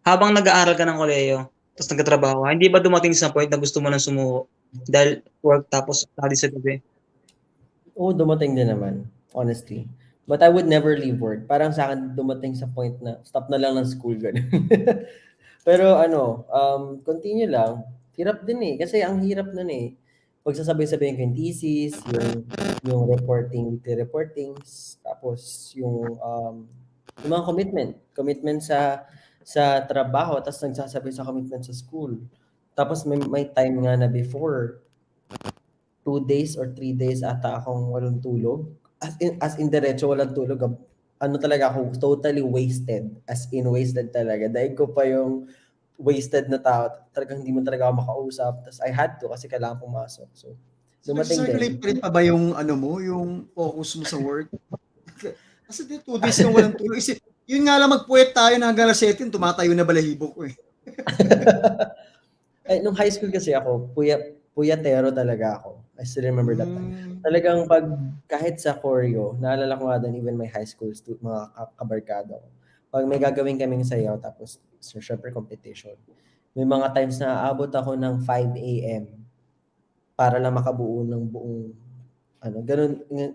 S3: habang nag-aaral ka ng kolehiyo, tapos nagkatrabaho, hindi ba dumating sa point na gusto mo nang sumuko? Dahil work tapos study sa gabi?
S4: Oo, dumating din naman, honestly. But I would never leave work. Parang sa akin, dumating sa point na stop na lang ng school, ganun. Pero continue lang. Hirap din eh. Kasi ang hirap nun eh. Pagsasabay-sabayin ko yung thesis, yung reporting, weekly reportings, tapos yung mga commitment sa trabaho, tapos nagsasabay sa commitment sa school. Tapos may time nga na before 2 days or 3 days ata akong walang tulog. As in diretso walang tulog. Talaga ako, totally wasted. As in wasted talaga. Dahil ko pa yung wasted na tao. Talagang hindi mo talaga ako makausap. Tapos I had to kasi kailangan pumasok. So, dumating din.
S2: Circulate pa ba yung yung focus mo sa work? Kasi 2 days kang walang tulog. Yun nga lang magpuwet tayo na hanggang 7, tumatayo na balahibo ko eh.
S4: Nung high school kasi ako, puyatero talaga ako. I still remember that time. Talagang kahit sa choreo, naalala ko nga din even my high school mga kabarkada ko. Pag may gagawin kaming sayaw, tapos syempre competition. May mga times na aabot ako ng 5 a.m. para lang makabuo ng buong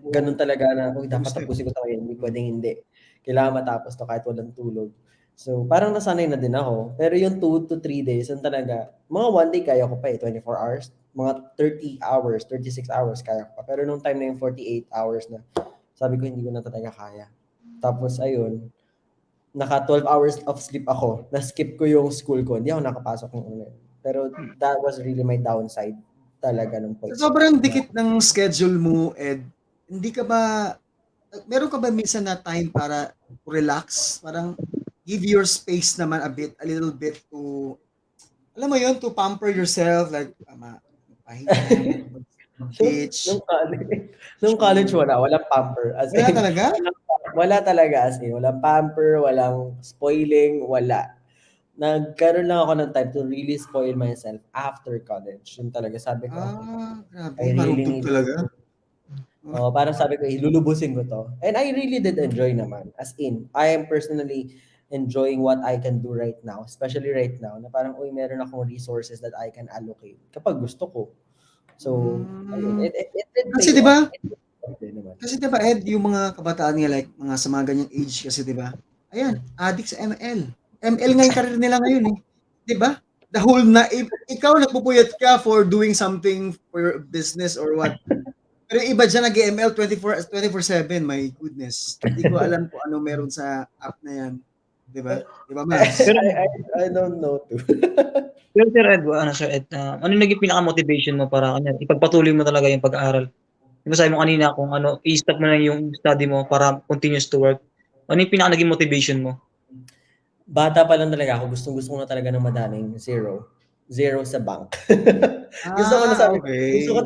S4: ganun talaga na dapat tapusin ko ito ngayon, hindi pwedeng hindi. Kailangan matapos to kahit walang tulog. So, parang nasanay na din ako. Pero yung 2 to 3 days, yun talaga, mga 1 day kaya ko pa 24 hours. Mga 30 hours, 36 hours kaya ko pa. Pero nung time na yung 48 hours na, sabi ko hindi ko na talaga kaya. Tapos, ayun, naka 12 hours of sleep ako. Na-skip ko yung school ko. Hindi ako nakapasok ng Pero that was really my downside talaga ng point.
S2: Sobrang dikit ng schedule mo, Ed. Meron ka ba minsan na time para relax? Parang give your space naman a little bit to, alam mo yun, to pamper yourself, like, pahinga, beach.
S4: Nung college, walang pamper.
S2: Wala talaga?
S4: Wala talaga, as in, walang pamper, walang spoiling, wala. Nagkaroon lang ako ng time to really spoil myself after college. Yun talaga, sabi ko.
S2: Grabe, marugtog talaga.
S4: Parang sabi ko, ilulubusin ko to. And I really did enjoy naman. As in, I am personally enjoying what I can do right now, especially right now, na parang, meron akong resources that I can allocate kapag gusto ko. So, ayun.
S2: Kasi diba, Ed, yung mga kabataan nga, like, sa mga ganyang age kasi, diba, ayan, addict sa ML. ML nga yung career nila ngayon eh. Diba? The whole ikaw nagpupuyat ka for doing something for your business or what. Pero yung iba dyan nag-ML 24/7, my goodness. Hindi ko alam kung ano meron sa app na yan. Diba? Diba, Mas?
S4: I don't know too.
S3: Pero Sir Ed, ano naging pinaka-motivation mo para ipagpatuloy mo talaga yung pag-aaral? Diba sabi mo kanina kung i-stop mo na yung study mo para continuous to work. Ano yung pinaka-naging motivation mo?
S4: Bata pa lang talaga ako, gusto ko na talaga ng madaming zero sa bank. Gusto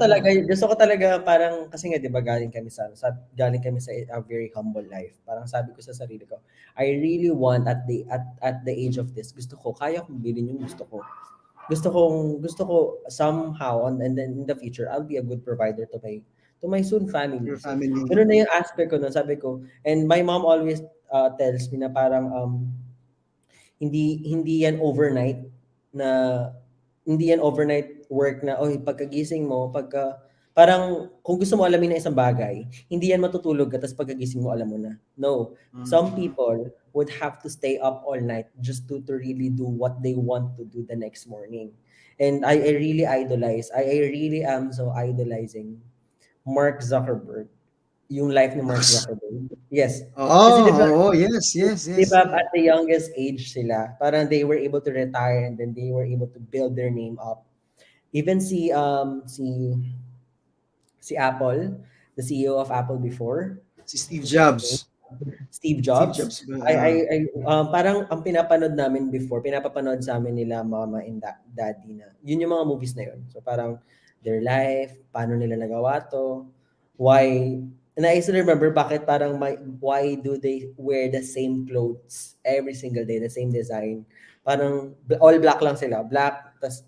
S4: ko talaga parang kasi nga 'di ba galing kami sa a very humble life. Parang sabi ko sa sarili ko, I really want at the age of this, gusto ko kaya kong bilhin yung gusto ko. Gusto ko somehow and then in the future I'll be a good provider to to my soon family.
S2: Your
S4: So,
S2: family.
S4: ganun na yung aspect ko nun. Sabi ko, and my mom always tells me na parang hindi yan overnight na hindi yan overnight work na oy pagkagising mo parang kung gusto mo alamin na isang bagay, hindi yan matutulog ka tapos pagkagising mo alam mo na. No. Some people would have to stay up all night just to really do what they want to do the next morning. And I really idolize. I really am so idolizing Mark Zuckerberg. Yung life ni Mark Zuckerberg. Yes. Kasi diba,
S2: Yes.
S4: diba at the youngest age sila, parang they were able to retire and then they were able to build their name up. Even si Apple, the CEO of Apple before,
S2: Si Steve Jobs.
S4: Steve Jobs.
S2: ba?
S4: Parang ang pinapanood namin before, pinapapanood sa amin nila mama and daddy na. Yun yung mga movies na yun. So parang their life, paano nila nagawa to, why, and I still remember bakit parang why do they wear the same clothes every single day, the same design. Parang all black lang sila. Black, tas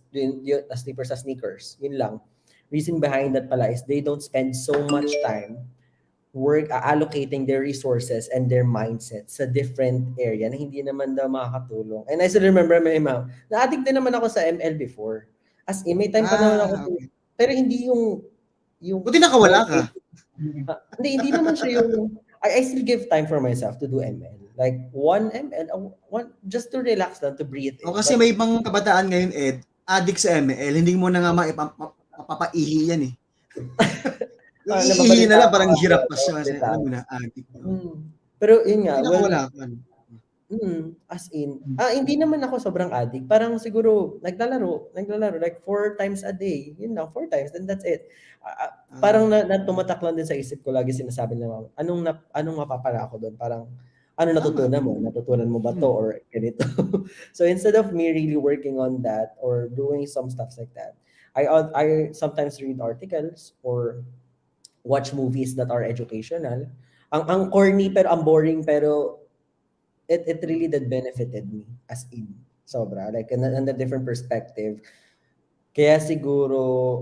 S4: slippers sa sneakers. Yun lang. Reason behind that pala is they don't spend so much time allocating their resources and their mindset sa different area na hindi naman daw makakatulong. And I still remember my mom, na-addict din naman ako sa ML before. As in, may time pa naman ako.
S2: Okay.
S4: Pero hindi yung
S2: Buti nakawala ka.
S4: hindi naman siya yung I still give time for myself to do ML. Like 1 ML, just to relax lang, to breathe.
S2: O kasi may ibang kabataan ngayon, Ed, addict sa ML, hindi mo na nga mapapaihi yan eh. Iihi na lang, parang hirap pa siya kasi alam mo na, addict.
S4: Pero yun nga,
S2: Nakawala ka.
S4: as in, hindi naman ako sobrang addict. Parang siguro, naglalaro, like 4 times a day. Yun lang, 4 times, then that's it. Parang tumatak lang din sa isip ko, lagi sinasabi na, anong mapapala ako doon? Parang, ano natutunan mo? Natutunan mo ba to or ganito? So instead of me really working on that or doing some stuff like that, I sometimes read articles or watch movies that are educational. Ang corny pero ang boring pero it really did benefited me as in sobra like in a different perspective. Kaya siguro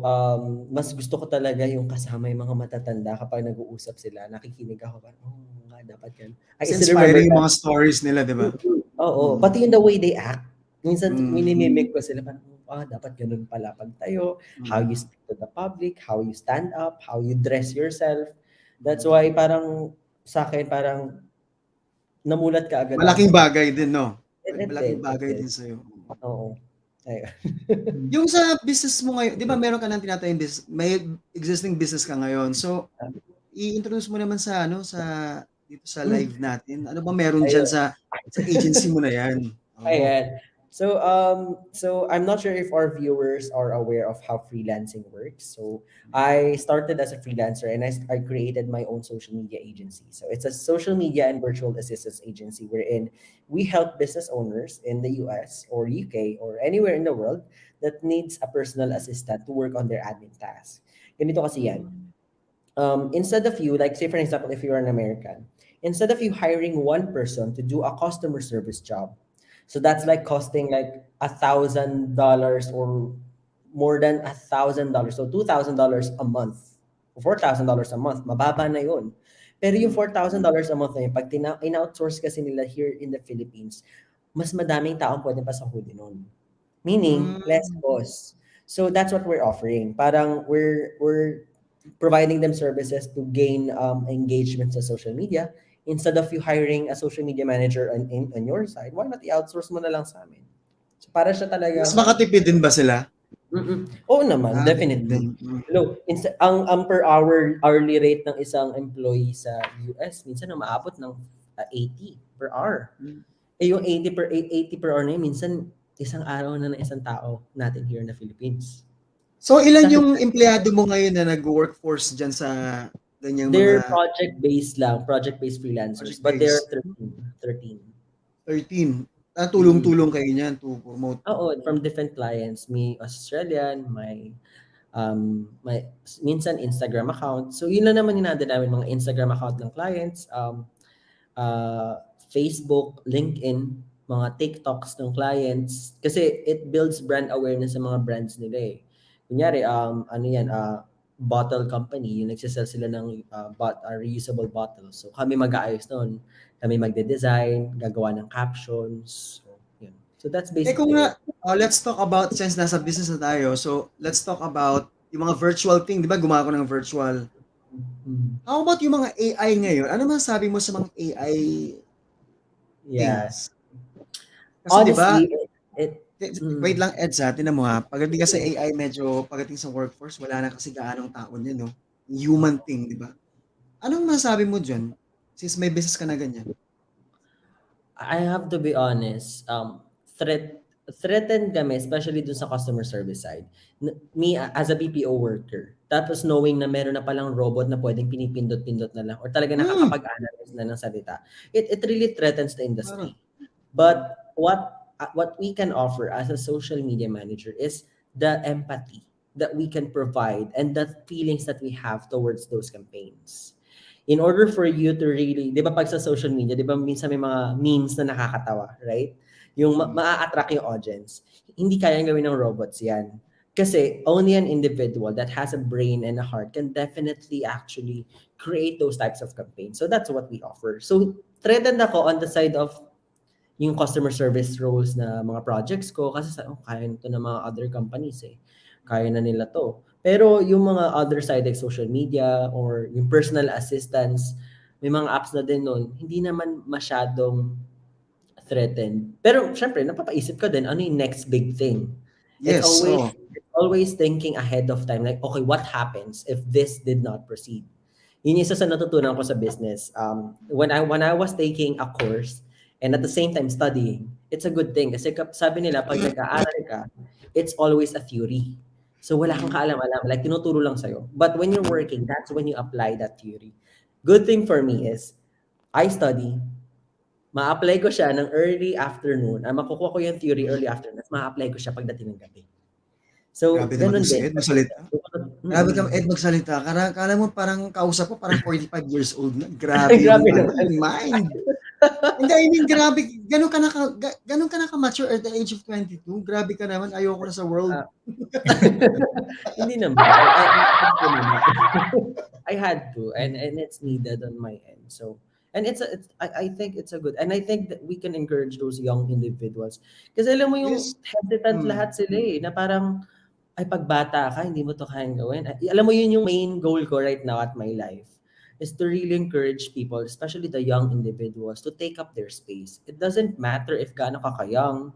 S4: mas gusto ko talaga yung kasama yung mga matatanda kapag nag-uusap sila, nakikinig ako parang nga dapat yan.
S2: Inspiring yung mga stories nila, di ba?
S4: Oo, pati yung the way they act. Minsan minimimik ko sila parang dapat ganun pala pag tayo, how you speak to the public, how you stand up, how you dress yourself. That's why parang sa akin parang namulat ka agad.
S2: Malaking bagay din, no? Malaking bagay din sa'yo.
S4: Oo. Ayun.
S2: Yung sa business mo ngayon, di ba meron ka nang tinatayong business, may existing business ka ngayon. So, i-introduce mo naman sa dito sa live natin. Ano ba meron dyan sa agency mo na yan?
S4: Ayan. So I'm not sure if our viewers are aware of how freelancing works. So I started as a freelancer and I created my own social media agency. So it's a social media and virtual assistance agency wherein we help business owners in the US or UK or anywhere in the world that needs a personal assistant to work on their admin tasks. Ganito kasi yan. Instead of you, like say for example, if you're an American, instead of you hiring one person to do a customer service job, so that's like costing like $1,000 or more than $1,000. So $2,000 a month, $4,000 a month, mababa na yun. Pero yung $4,000 a month na yun, pag in-outsource kasi nila here in the Philippines, mas madaming taong pwede pa sahudin nun. Meaning, less cost. So that's what we're offering. Parang we're providing them services to gain engagement sa social media. Instead of you hiring a social media manager on your side, why not i-outsource mo na lang sa amin? So para siya talaga...
S2: Mas makatipid din ba sila?
S4: Oo naman, definitely. Look, ang per hourly rate ng isang employee sa US, minsan na maabot ng 80 per hour. Eh yung 80 per hour na yun, minsan isang araw na ng isang tao natin here in the Philippines.
S2: So ilan yung empleyado mo ngayon na nag-workforce dyan sa...
S4: They're project-based freelancers, but they're 13.
S2: 13. Tulong-tulong kayo niyan to promote.
S4: Oo, from different clients. Me, Australian, my minsan Instagram account. So yun lang naman yung namin mga Instagram account ng clients, Facebook, LinkedIn, mga TikToks ng clients. Kasi it builds brand awareness sa mga brands nila eh. Kunyari, bottle company, yung nagsisell sila ng reusable bottles. So kami mag-aayos noon. Kami magde-design, gagawa ng captions. So, yun. So that's
S2: Kung
S4: basically
S2: let's talk about, since nasa business na tayo, so let's talk about yung mga virtual thing, di ba gumawa ko ng virtual. How about yung mga AI ngayon? Ano masasabi mo sa mga AI
S4: Yes.
S2: things? Kasi di ba,
S4: Honestly,
S2: wait lang Eds ha, tinan mo ha, pagdating ka sa AI medyo, pagdating sa workforce, wala na kasi gaanong tao niya, no? Human thing, di ba? Anong masasabi mo dyan? Since may business ka na ganyan.
S4: I have to be honest. Threatened kami, especially dun sa customer service side. Me as a BPO worker, tapos knowing na meron na palang robot na pwedeng pinipindot-pindot na lang or talaga nakakapag-analyze na ng salita, it really threatens the industry. But what we can offer as a social media manager is the empathy that we can provide and the feelings that we have towards those campaigns. In order for you to really, di ba pag sa social media, di ba minsan may mga memes na nakakatawa, right? Yung ma-attract yung audience. Hindi kayang gawin ng robots yan. Kasi only an individual that has a brain and a heart can definitely actually create those types of campaigns. So that's what we offer. So threatened ako on the side of yung customer service roles na mga projects ko kasi kaya nito ng mga other companies eh. Kaya na nila to. Pero yung mga other side like social media or yung personal assistance, may mga apps na din nun, hindi naman masyadong threatened. Pero syempre, napapaisip ka din, ano yung next big thing?
S2: Yes.
S4: It's always thinking ahead of time, like, okay, what happens if this did not proceed? Yun yung isa sa natutunan ko sa business. When I was taking a course and at the same time studying, it's a good thing. Kasi sabi nila, pag nag-aaral ka, it's always a theory. So wala kang kaalam-alam, like tinuturo lang sa'yo. But when you're working, that's when you apply that theory. Good thing for me is, I study, ma-apply ko siya ng early afternoon, makukuha ko yung theory early afternoon, at ma-apply ko siya pagdating ng gabi. So,
S2: grabe
S4: ganun
S2: naman si
S4: din.
S2: Ed magsalita. Grabe kang Ed magsalita. Kala mo parang kausap ko, parang 45 years old na. Grabe
S4: Grabe
S2: yung mind. Hindi, I mean, grabe. Ganun ka naka-mature at the age of 22. Grabe ka naman. Ayoko na sa world.
S4: Hindi naman. I had to. And it's needed on my end. So, and I think it's a good, and I think that we can encourage those young individuals. Kasi alam mo yung hesitant lahat sila eh, na parang, ay pagbata ka, hindi mo to kayang gawin. Alam mo yun yung main goal ko right now at my life, is to really encourage people, especially the young individuals, to take up their space. It doesn't matter if gaano ka kayang.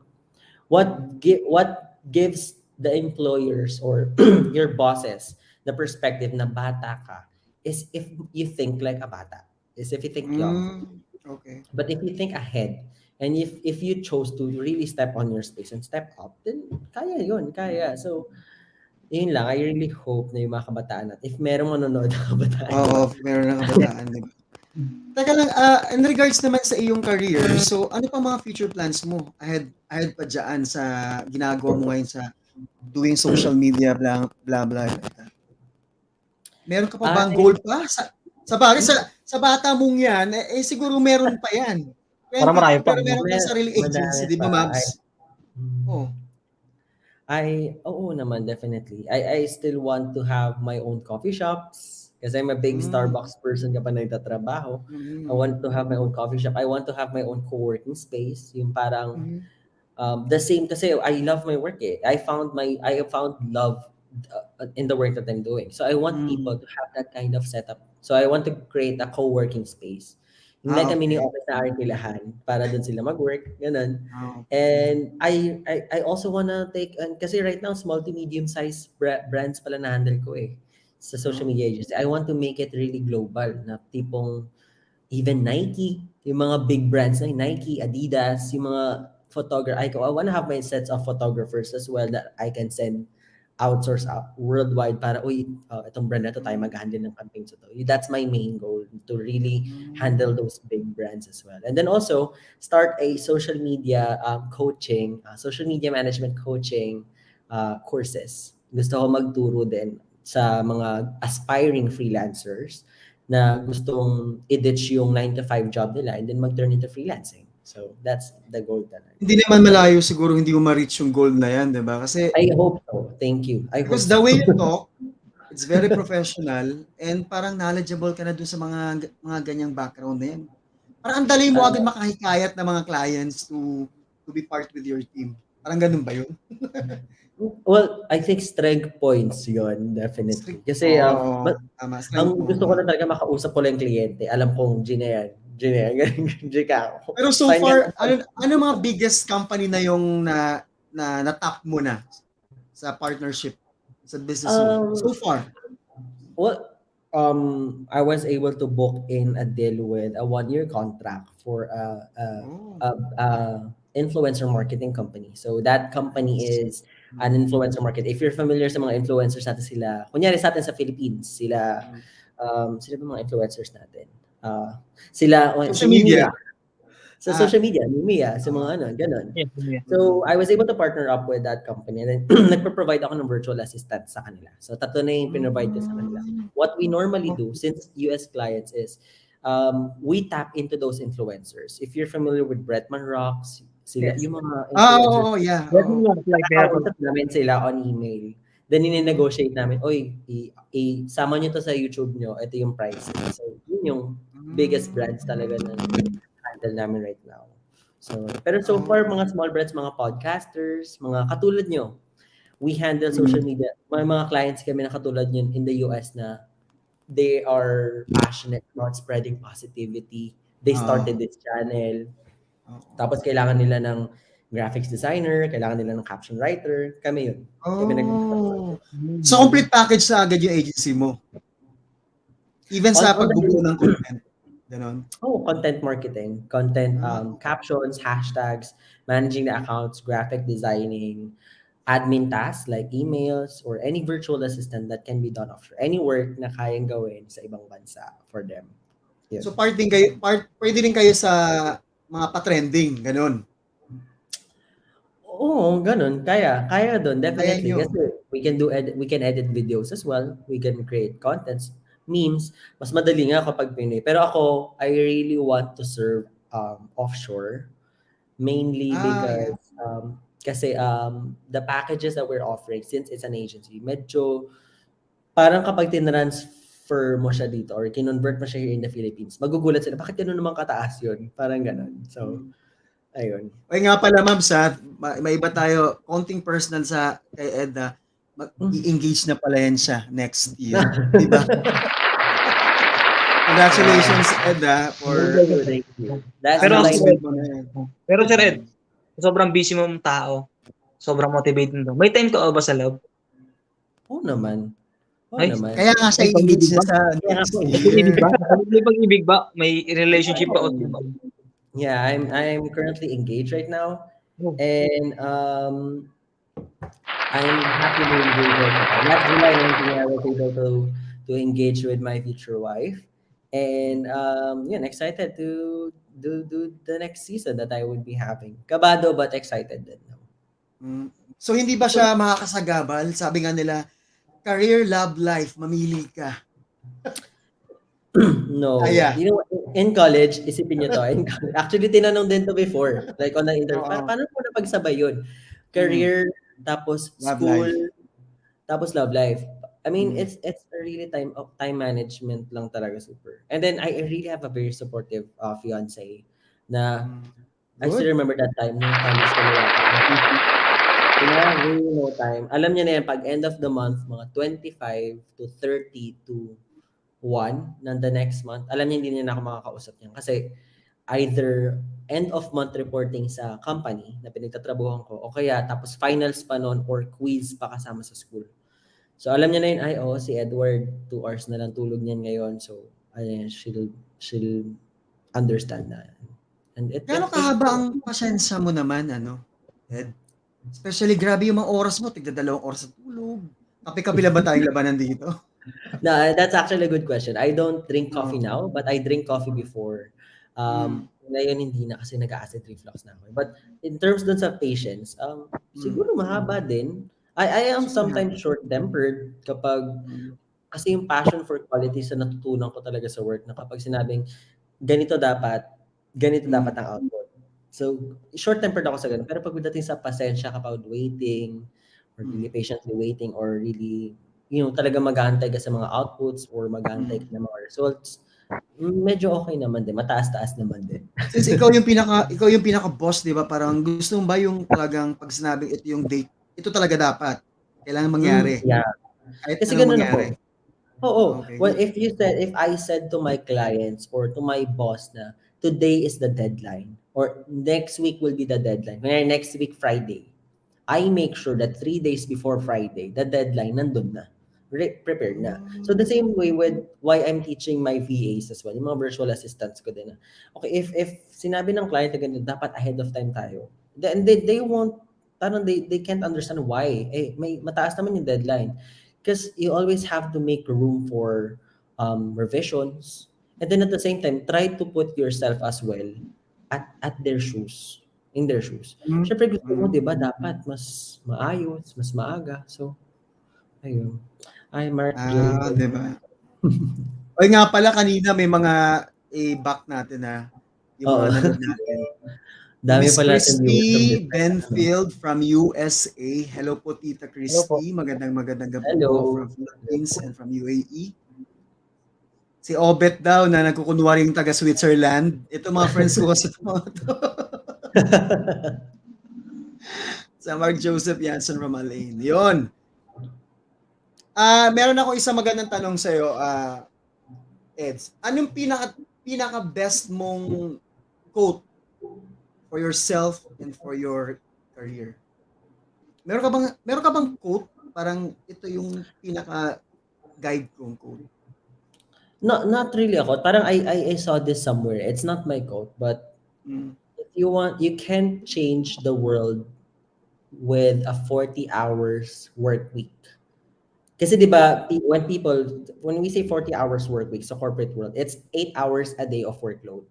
S4: What gives the employers or your bosses the perspective na bata ka is if you think like a bata. Is if you think young.
S2: Okay.
S4: But if you think ahead, and if you chose to really step on your space and step up, then kaya. So, yun lang, I really hope na yung mga kabataan natin, if merong manonood ng kabataan.
S2: Oo, meron ng kabataan, di ba? Teka lang, in regards naman sa iyong career, so ano pa mga future plans mo ahead pa dyan sa ginagawa mo ngayon sa doing social media, blah, blah, blah. Meron ka pa bang goal pa? Sa bagay, sa bata mong yan, siguro meron pa yan.
S3: Para marami pa.
S2: Pero meron pa sariling agency, di ba, Mabs?
S4: Oo naman, definitely. I still want to have my own coffee shops kasi I'm a big Starbucks person kapag nagtatrabaho. I want to have my own coffee shop. I want to have my own co-working space. Yung parang the same kasi I love my work eh. I found love in the work that I'm doing. So I want people to have that kind of setup. So I want to create a co-working space. Yung like a mini office na arkilahan para doon sila mag-work, ganun. And I also wanna take, kasi right now, small to medium size brands pala na-handle ko eh sa social media agency. I want to make it really global na tipong even Nike, yung mga big brands na Nike, Adidas, yung mga photographer. I wanna have my sets of photographers as well that I can send outsource out worldwide para itong brand na to tayo mag-handle ng campaigns ito. That's my main goal, to really handle those big brands as well. And then also start a social media coaching, social media management coaching courses. Gusto ko magturo din sa mga aspiring freelancers na gustong i-ditch yung 9-to-5 job nila and then mag-turn into freelancing. So that's the goal talaga.
S2: Hindi naman malayo siguro hindi mo ma-reach yung goal na yan, di ba? Kasi
S4: I hope so. Thank you.
S2: Because the way you talk, It's very professional and parang knowledgeable ka na dun sa mga ganyang background na yan. Parang ang dali mo agad makahikayat ng mga clients to be part with your team. Parang ganun ba yun?
S4: Well, I think strength points yon definitely. Kasi
S2: tama.
S4: ang gusto ko na talaga makausap ko lang yung kliyente. Alam kong Gina yan, Gika.
S2: Pero so far, ano mga biggest company na yung na top mo na sa partnership sa business mo? So far.
S4: Well, I was able to book in a deal with a 1-year contract for a influencer marketing company. So that company is an influencer market. If you're familiar sa mga influencers natin sila, kunyari sa atin sa Philippines, sila ba mga influencers natin? Sila
S2: Social media.
S4: Sa social media, Mia, sa mga ganun. So, I was able to partner up with that company and then nagpo-provide ako ng virtual assistant sa kanila. So, tatlo na yung pinrovide ko sa kanila. What we normally do, since US clients is, we tap into those influencers. If you're familiar with Bretman Rocks, sila, yung mga influencers.
S2: Yeah.
S4: Nakausap namin sila on email. Then, negotiate namin, sama nyo to sa YouTube nyo, ito yung price. So, yun yung biggest brands talaga na handle namin right now. So, pero so far, mga small brands, mga podcasters, mga katulad nyo, we handle social media. May mga clients kami na katulad nyo in the US na they are passionate about spreading positivity. They started this channel. Tapos kailangan nila ng graphics designer, kailangan nila ng caption writer. Kami yun.
S2: So, complete package sa agad yung agency mo? Even sa pagbubuo ng content? Ganon.
S4: Content marketing, content captions, hashtags, managing the accounts, graphic designing, admin tasks like emails or any virtual assistant that can be done offshore. Any work na kayang gawin sa ibang bansa for them.
S2: Yeah. So pwede din kayo sa mga pa-trending, ganon.
S4: Oo, ganun. Kaya doon definitely. Kasi we can edit videos as well. We can create contents. Memes, mas madali nga kapag Pinoy. Pero ako, I really want to serve offshore. Mainly because kasi the packages that we're offering, since it's an agency, medyo parang kapag tinransfer mo siya dito or kinonvert mo siya here in the Philippines, magugulat sila, bakit gano'n naman kataas yun? Parang gano'n. So, ayun.
S2: Ay nga pala, ma'am, may iba tayo, konting personal sa kay Ed, i-engage na pala yan siya next year. Diba? Congratulations, Ed, for...
S4: Thank you.
S3: Pero Sir Ed, sobrang busy mong tao. Sobrang motivating to. May time ka ba sa loob?
S4: Oo naman.
S2: Kaya nga siya i-engage na sa next year.
S3: May pag-ibig ba? May relationship ba?
S4: Yeah, I'm currently engaged right now. And I'm happy to engage right now. Last July, I was able to engage with my future wife. And excited to do the next season that I would be having. Kabado but excited din.
S2: So hindi ba siya makakasagabal? Sabi nga nila, career, love, life, mamili ka.
S4: No. You know, in college, isipin nyo to. Actually, tinanong din to before. Like on the interview. Paano mo napagsabay yun? Career, tapos school, tapos love life. I mean, it's a really time management lang talaga super. And then I really have a very supportive fiance na I still remember that time nung college ko na really no time. Alam niya na yan, pag end of the month, mga 25 to 30 to 1 ng the next month, alam niya hindi niya na ako makakausap niyan. Kasi either end of month reporting sa company na pinagtatrabuhan ko o kaya tapos finals pa noon or quiz pa kasama sa school. So alam niya na yun, si Eduard, 2 hours na lang tulog niyan ngayon. So she'll understand na. And
S2: Gano'ng kahaba ang pasensya mo naman, Ed? Especially grabe yung mga oras mo, tigda 2 oras sa tulog. Kape-kape ba tayong labanan dito?
S4: No, that's actually a good question. I don't drink coffee now, but I drink coffee before. Ngayon hindi na kasi nag-acid reflux na ako. But in terms dun sa patience, siguro mahaba din. I am sometimes short-tempered kapag kasi yung passion for quality sa natutunan ko talaga sa work na kapag sinabing ganito dapat ang output. So, short-tempered ako sa ganun. Pero pagdating sa pasensya kapag waiting or really patiently waiting or really talaga mag-aantay ka sa mga outputs or mag-aantay ka ng mga results, medyo okay naman din, mataas-taas naman din.
S2: Since ikaw yung pinaka-boss, 'di ba? Parang gusto mo ba yung talagang pag sinabing ito yung date, ito talaga dapat kailangan mangyari.
S4: Yeah.
S2: Kahit
S4: Kasi
S2: anong
S4: ganun
S2: mangyari.
S4: ako. Oo.
S2: Okay,
S4: Well,
S2: good.
S4: if I said to my clients or to my boss na today is the deadline or next week will be the deadline, next week Friday, I make sure that 3 days before Friday, the deadline nandun na. Prepared na. So the same way with why I'm teaching my VAs as well, yung mga virtual assistants ko din. Okay, if sinabi ng client na ganito, dapat ahead of time tayo. Then they won't, parang they can't understand why. May mataas naman yung deadline. Because you always have to make room for revisions. And then at the same time, try to put yourself as well at their shoes. In their shoes. Siyempre gusto mo, di ba, dapat mas maayos, mas maaga. So, ayun. Ay, Mark.
S2: Di ba? Oy, nga pala, kanina may mga back natin na yung mga nanood natin.
S4: Dami
S2: Miss
S4: pala
S2: Christy Benfield from USA. Hello po, Tita
S3: Hello po.
S2: Christy. Magandang gabi
S4: Hello.
S2: po from Philippines and from UAE. Si Obet daw na nagkukunwari yung taga Switzerland. Ito mga friends ko kasi po. Sa Mark Joseph Jansen from Alain. Yun. Meron ako isang magandang tanong sa iyo, Eds. Anong pinaka best mong quote for yourself and for your career? Meron ka bang quote? Parang ito yung pinaka guide kong quote.
S4: No, not really ako. Parang I saw this somewhere. It's not my quote, but if you want, you can't change the world with a 40 hours work week. Kasi di ba, when we say 40 hours work week sa corporate world, it's 8 hours a day of workload.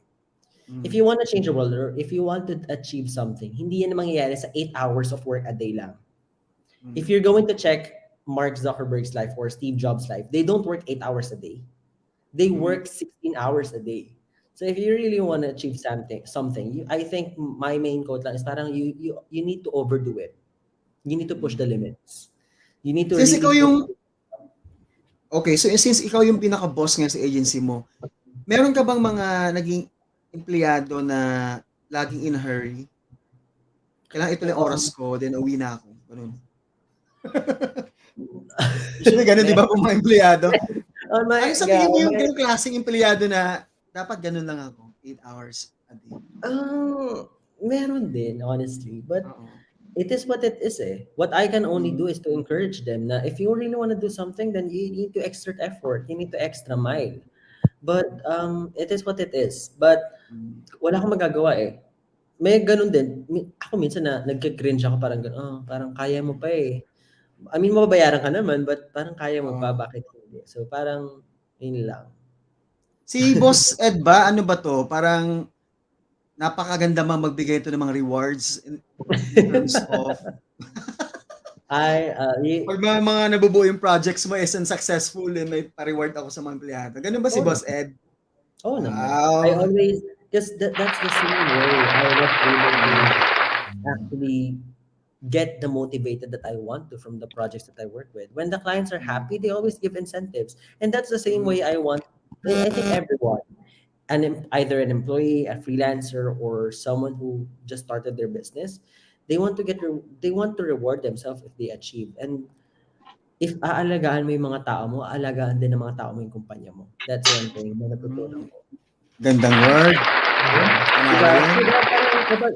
S4: If you want to change the world or if you want to achieve something, hindi yan mangyayari sa 8 hours of work a day lang. If you're going to check Mark Zuckerberg's life or Steve Jobs' life, they don't work 8 hours a day. They work 16 hours a day. So if you really want to achieve something, I think my main quote lang is parang you need to overdo it. You need to push the limits. You need to
S2: Since
S4: really
S2: ikaw yung Okay, so since ikaw yung pinaka-boss nga sa agency mo, meron ka bang mga naging empleyado na laging in a hurry? Kailangan ito lang oras ko, then uwi na ako. Ganun. Usually ganun, di ba, po mga empleyado? Ano sabihin mo yung ganun klaseng empleyado na dapat ganun lang ako, 8 hours a day?
S4: Meron din, honestly. But it is what it is What I can only do is to encourage them na if you really want to do something, then you need to exert effort. You need to extra mile. But it is what it is. But wala akong magagawa May ganun din. Ako minsan na nagka-cringe ako parang parang kaya mo pa I mean, mababayaran ka naman, but parang kaya mo pa, bakit hindi? So parang yun lang.
S2: Si Boss Ed ba, ano ba to? Parang napakaganda magbigay ito ng mga rewards in terms of pag mga nabubuo yung projects mo and successful, may pa-reward ako sa mga empleyado. Ganun ba si Boss Ed?
S4: Oo naman.
S2: Wow.
S4: I always, because that's the same way I was able to actually get the motivated that I want to from the projects that I work with. When the clients are happy, they always give incentives. And that's the same way I want, I think everyone, either an employee, a freelancer, or someone who just started their business, they want to reward themselves if they achieve. And if aalagaan mo yung mga tao mo, aalagaan din ng mga tao mo yung kumpanya mo. That's one thing na natutunan ko.
S2: Gandang word.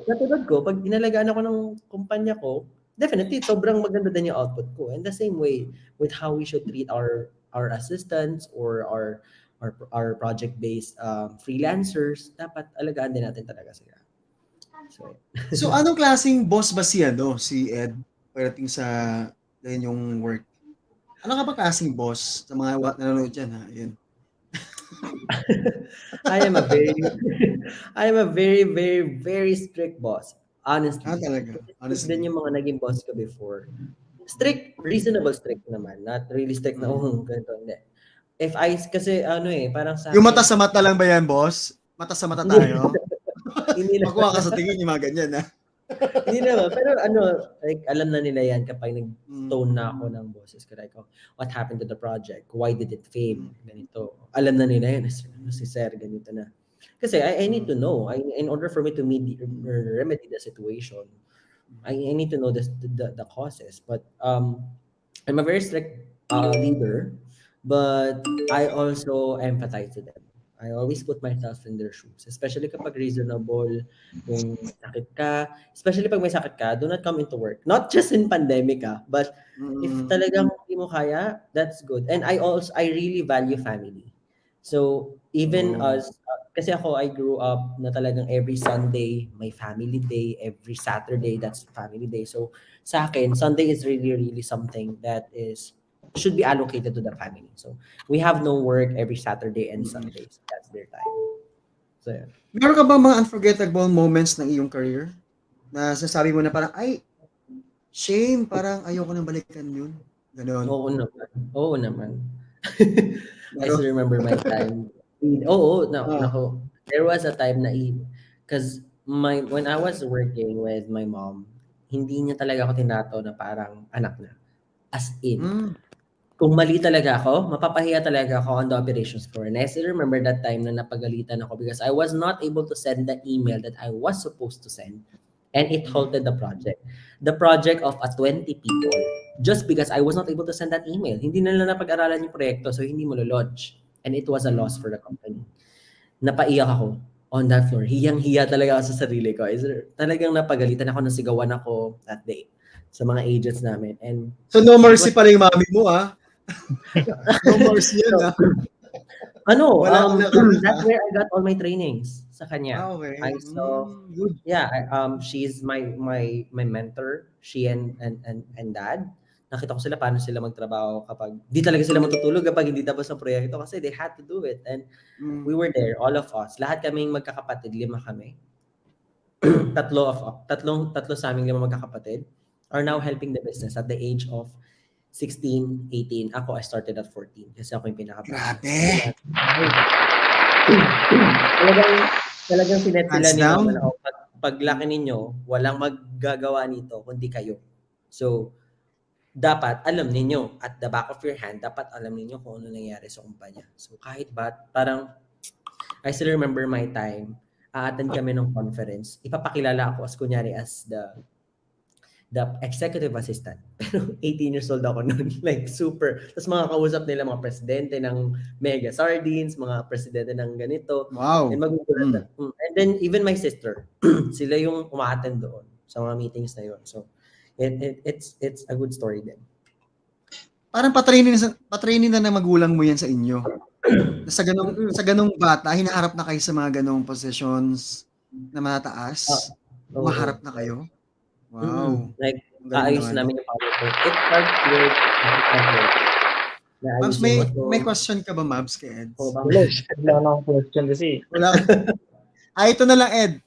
S4: Katulad ko, pag inalagaan ako ng kumpanya ko, definitely sobrang maganda din yung output ko. And the same way with how we should treat our assistants or our project-based freelancers, dapat alagaan din natin talaga sila.
S2: So anong klaseng boss ba si Ed pagdating sa ganyan yung work? Ano ka ba klaseng boss sa mga nanonood dyan ha? Yun.
S4: I am a very, very, very strict boss. Honestly.
S2: Talaga. Honestly.
S4: Din yung mga naging boss ko before. Strict, reasonable strict naman. Not really strict na, ganito. Hindi. Kasi parang sa
S2: yung mata sa mata lang ba yan, boss? Mata sa mata tayo?
S4: Hindi na.
S2: Makuha ka sa tingin yung mga ganyan, ha?
S4: Hindi naman. Pero like, alam na nila yan kapag nag-tone na ako ng boses ko. Like, what happened to the project? Why did it fail? Ganito. Alam na nila yan. Si Sir, ganito na. Kasi I need to know. In order for me to remedy the situation, I need to know the causes. But I'm a very strict leader, but I also empathize to them. I always put myself in their shoes, especially kapag reasonable, kung sakit ka, especially pag may sakit ka, do not come into work. Not just in pandemic but if talagang hindi mo kaya, that's good. And I really value family. So even us, kasi ako, I grew up na talagang every Sunday, may family day, every Saturday, that's family day. So sa akin, Sunday is really, really something that should be allocated to the family. So we have no work every Saturday and Sundays. That's their time. So yeah.
S2: Meron ka ba mga unforgettable moments ng iyong career? Na sasabi mo na parang, ay, shame, parang ayoko nang balikan yun. Ganon.
S4: Oo naman. I still remember my time. Nako. There was a time na because when I was working with my mom, hindi niya talaga ako tinato na parang anak na. As in, kung mali talaga ako, mapapahiya talaga ako on the operations floor. And I still remember that time na napagalitan ako because I was not able to send the email that I was supposed to send. And it halted the project. The project of 20 people. Just because I was not able to send that email. Hindi nila napag-aralan yung proyekto, so hindi mo lo-launch. And it was a loss for the company. Napaiyak ako on that floor. Hiyang-hiya talaga ako sa sarili ko. Talagang napagalitan ako, nasigawan ako that day sa mga agents namin. And
S2: so no mercy pala yung mami mo no mercy yan
S4: that's where I got all my trainings sa kanya.
S2: Okay.
S4: I saw
S2: good.
S4: Yeah, she's my mentor, she and dad. Nakita ko sila paano sila magtrabaho kapag di talaga sila matutulog kapag hindi tapos ang proyekto kasi they had to do it. And we were there, all of us. Lahat kaming magkakapatid, 5 kami. tatlo sa aming 5 magkakapatid are now helping the business at the age of 16, 18. Ako, I started at 14 kasi ako yung pinaka-bata.
S2: Grabe!
S4: Talagang sinet sila nila na paglaki ninyo, walang maggagawa nito kundi kayo. So, dapat alam ninyo, at the back of your hand, dapat alam ninyo kung ano nangyari sa kumpanya. So, kahit ba, parang, I still remember my time, attend kami ng conference, ipapakilala ako as the executive assistant. Pero 18 years old ako noon. Like, super. Tapos mga kausap nila, mga presidente ng Mega Sardines, mga presidente ng ganito.
S2: Wow.
S4: And and then, even my sister, sila yung umaattend doon sa mga meetings na yun. So, it's a good story din.
S2: Parang patraining na ng magulang mo yan sa inyo. Sa ganong bata, hinaharap na kayo sa mga ganong positions na mataas. Maharap na kayo. Wow.
S4: Like, ayos namin yung PowerPoint. It starts with
S2: Mabs, may question ka ba, Mabs, kay Ed?
S3: Wala na akong question kasi.
S2: Wala. Ito na lang, Ed.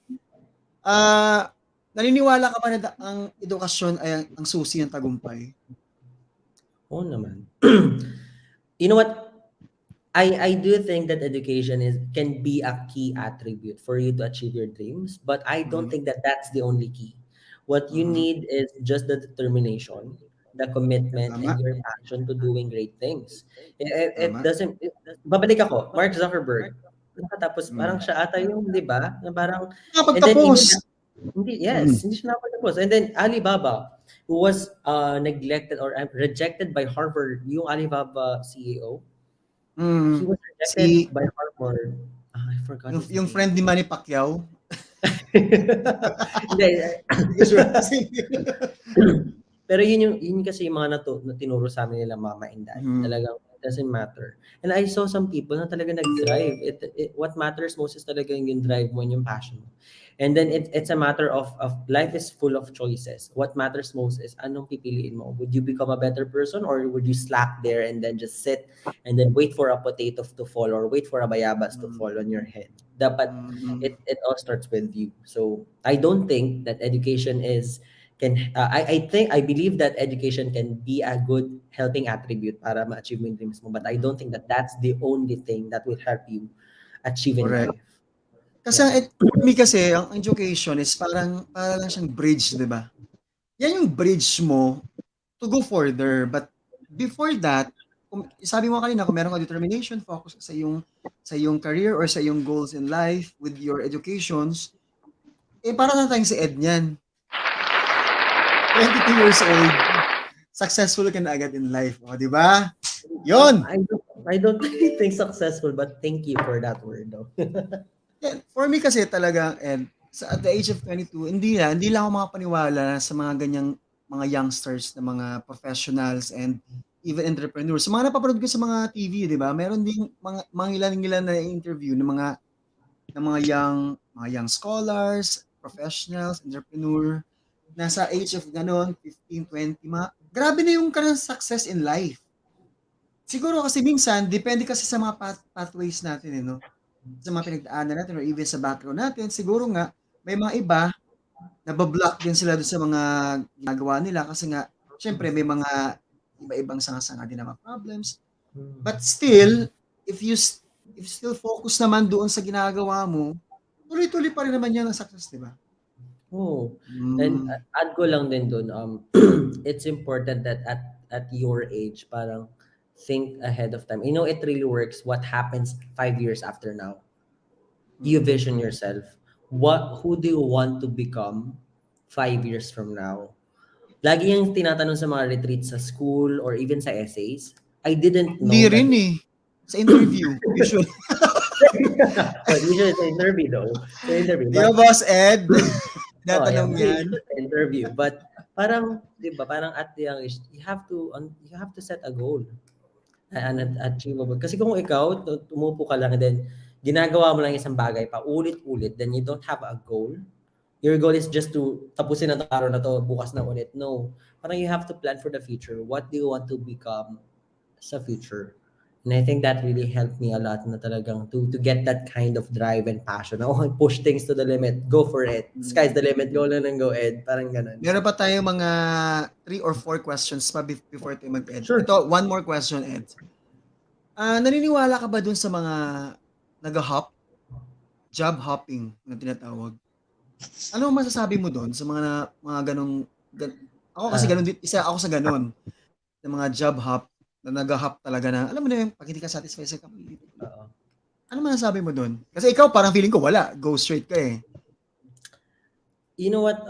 S2: Naniniwala ka ba na ang edukasyon ay ang susi ng tagumpay?
S4: Oo naman. You know what? I do think that education can be a key attribute for you to achieve your dreams, but I don't think that that's the only key. What you need is just the determination, the commitment, and your passion to doing great things. It doesn't. Babalik ako, Mark Zuckerberg. Nakatapos, parang siya ata yung, di ba? Parang,
S2: nakapagtapos.
S4: Hindi siya nakapagtapos. And then Alibaba, who was neglected or rejected by Harvard, yung Alibaba CEO, he was rejected by Harvard. I forgot.
S2: Yung friend ni Manny Pacquiao.
S4: Pero yun kasi yung mga tinuro sa amin nila mama and dad. Talagang it doesn't matter. And I saw some people na talaga nag-thrive. What matters most is talaga yung drive mo and yung passion mo. And then it's a matter of life is full of choices. What matters most is anong pipiliin mo. Would you become a better person or would you slack there and then just sit and then wait for a potato to fall or wait for a bayabas to fall on your head? Dapat it all starts with you. So I don't think that education I believe that education can be a good helping attribute para ma-achieve mo yung dreams mo, but I don't think that that's the only thing that will help you achieve in life.
S2: Kasi for me kasi, ang education is para lang siyang bridge, di ba? Yan yung bridge mo to go further. But before that, sabi mo kanina, kung meron ka determination, focus ka sa iyong career or sa iyong goals in life with your educations, para na tayong si Ed niyan. 22 years old, successful ka na agad in life. O, di ba? Yun!
S4: I don't really think successful, but thank you for that word, though.
S2: Yeah, for me kasi talaga, Ed, at the age of 22, hindi lang ako makapaniwala sa mga ganyang mga youngsters na mga professionals and even entrepreneurs. Sa mga napapanood ko sa mga TV, di ba? Meron ding mga ilan na interview ng mga young scholars, professionals, entrepreneur, nasa age of ganon, 15, 20, grabe na yung kanilang success in life. Siguro kasi minsan, depende kasi sa mga pathways natin, no? Sa mga pinagdaanan natin or even sa background natin, siguro nga, may mga iba, nabablock din sila doon sa mga ginagawa nila kasi nga, syempre may mga iba-ibang sanga-sanga din na mga problems. But still, if you still focus naman doon sa ginagawa mo, tuloy-tuloy pa rin naman yan ang success, di ba?
S4: Oh, and add ko lang din dun, it's important that at your age, parang think ahead of time. You know, it really works. What happens 5 years after now? You vision yourself. Who do you want to become 5 years from now? Lagi yung tinatanong sa mga retreats sa school or even sa essays. I didn't know.
S2: Hindi rin eh. Sa interview, usually.
S4: Usually sa interview though. Sa interview.
S2: Di ba, Boss Ed? Natanong yan.
S4: Interview. But parang, di ba, parang at the young age, you have to set a goal. And achievable. Kasi kung ikaw, tumupo ka lang, then ginagawa mo lang isang bagay pa ulit-ulit, then you don't have a goal. Your goal is just to tapusin na araw na to, bukas na ulit. No. Parang you have to plan for the future. What do you want to become sa future? And I think that really helped me a lot na talagang to get that kind of drive and passion. Oh, push things to the limit. Go for it. Sky's the limit. Go lang and go, Ed. Parang ganun.
S2: Meron pa tayong mga 3 or 4 questions pa before tayo mag-Ed.
S4: Sure.
S2: Ito, one more question, Ed. Naniniwala ka ba dun sa mga nag-hop? Job hopping na tinatawag. Ano masasabi mo dun sa mga ganong... ako kasi ganun, isa ako sa ganon. Ng mga job hop na nag-hop talaga na, alam mo na yung pag hindi ka satisfied sa company. Ano masasabi mo dun? Kasi ikaw parang feeling ko wala. Go straight ka eh.
S4: You know what?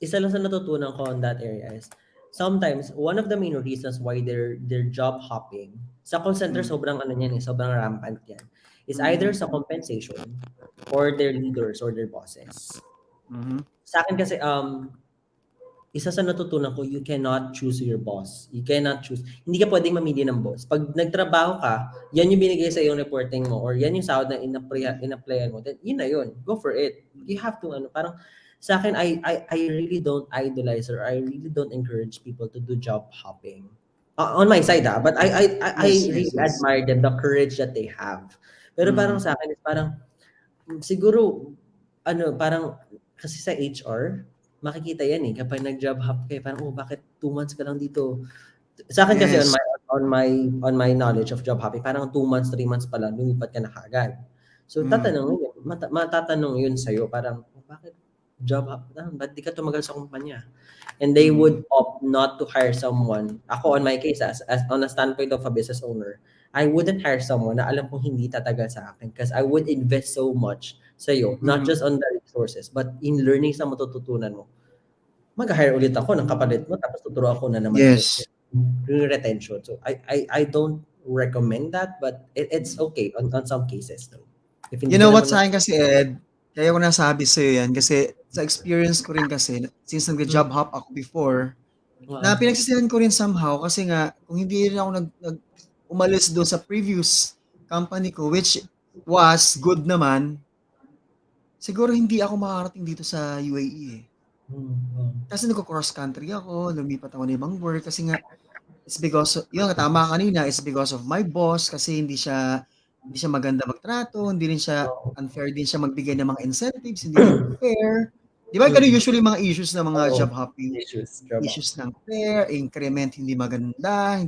S4: Isa lang sa natutunan ko on that area is sometimes one of the main reasons why they're job hopping sa call center sobrang sobrang rampant yan is either sa compensation or their leaders or their bosses. Sa akin kasi isa sa natutunan ko, you cannot choose your boss. You cannot choose. Hindi ka pwedeng mamili ng boss. Pag nagtrabaho ka, yan yung binigay sa yung reporting mo or yan yung sahod na in-applyan mo, then yun na yun. Go for it. You have to, parang sa akin, I really don't idolize or I really don't encourage people to do job hopping. On my side, but I really admire them, the courage that they have. Pero parang sa akin, parang siguro, parang kasi sa HR, makikita yan eh kapag nag-job hop kayo, parang bakit 2 months ka lang dito? Sa akin kasi on my knowledge of job hopping, parang 2 months, 3 months pa lang lumipat ka na kagad. So matatanong yun sa'yo, parang bakit job hop? Ba't di ka tumagal sa kumpanya? And they would opt not to hire someone. Ako on my case, as on a standpoint of a business owner, I wouldn't hire someone na alam kong hindi tatagal sa akin because I would invest so much sa'yo, not just on the resources, but in learning sa matututunan mo. Mag-hire ulit ako ng kapalit mo, tapos tuturo ako na naman.
S2: Yes.
S4: Yung retention. So, I don't recommend that, but it's okay on some cases. Though.
S2: You know what, sa akin kasi, Ed, kaya ko nasabi sa'yo yan, kasi sa experience ko rin kasi, since nag-job hop ako before, na pinagsisihan ko rin somehow, kasi nga, kung hindi rin ako umalis doon sa previous company ko, which was good naman, siguro hindi ako makarating dito sa UAE eh. Kasi nagko-cross country ako, lumipat ako ng ibang work kasi nga it's because of, yung tama kanina, it's because of my boss kasi hindi siya maganda magtrato, hindi rin siya unfair din siya magbigay ng mga incentives, hindi rin fair. Di ba ganun usually mga issues ng mga job hopping? Issues ng fair, increment hindi maganda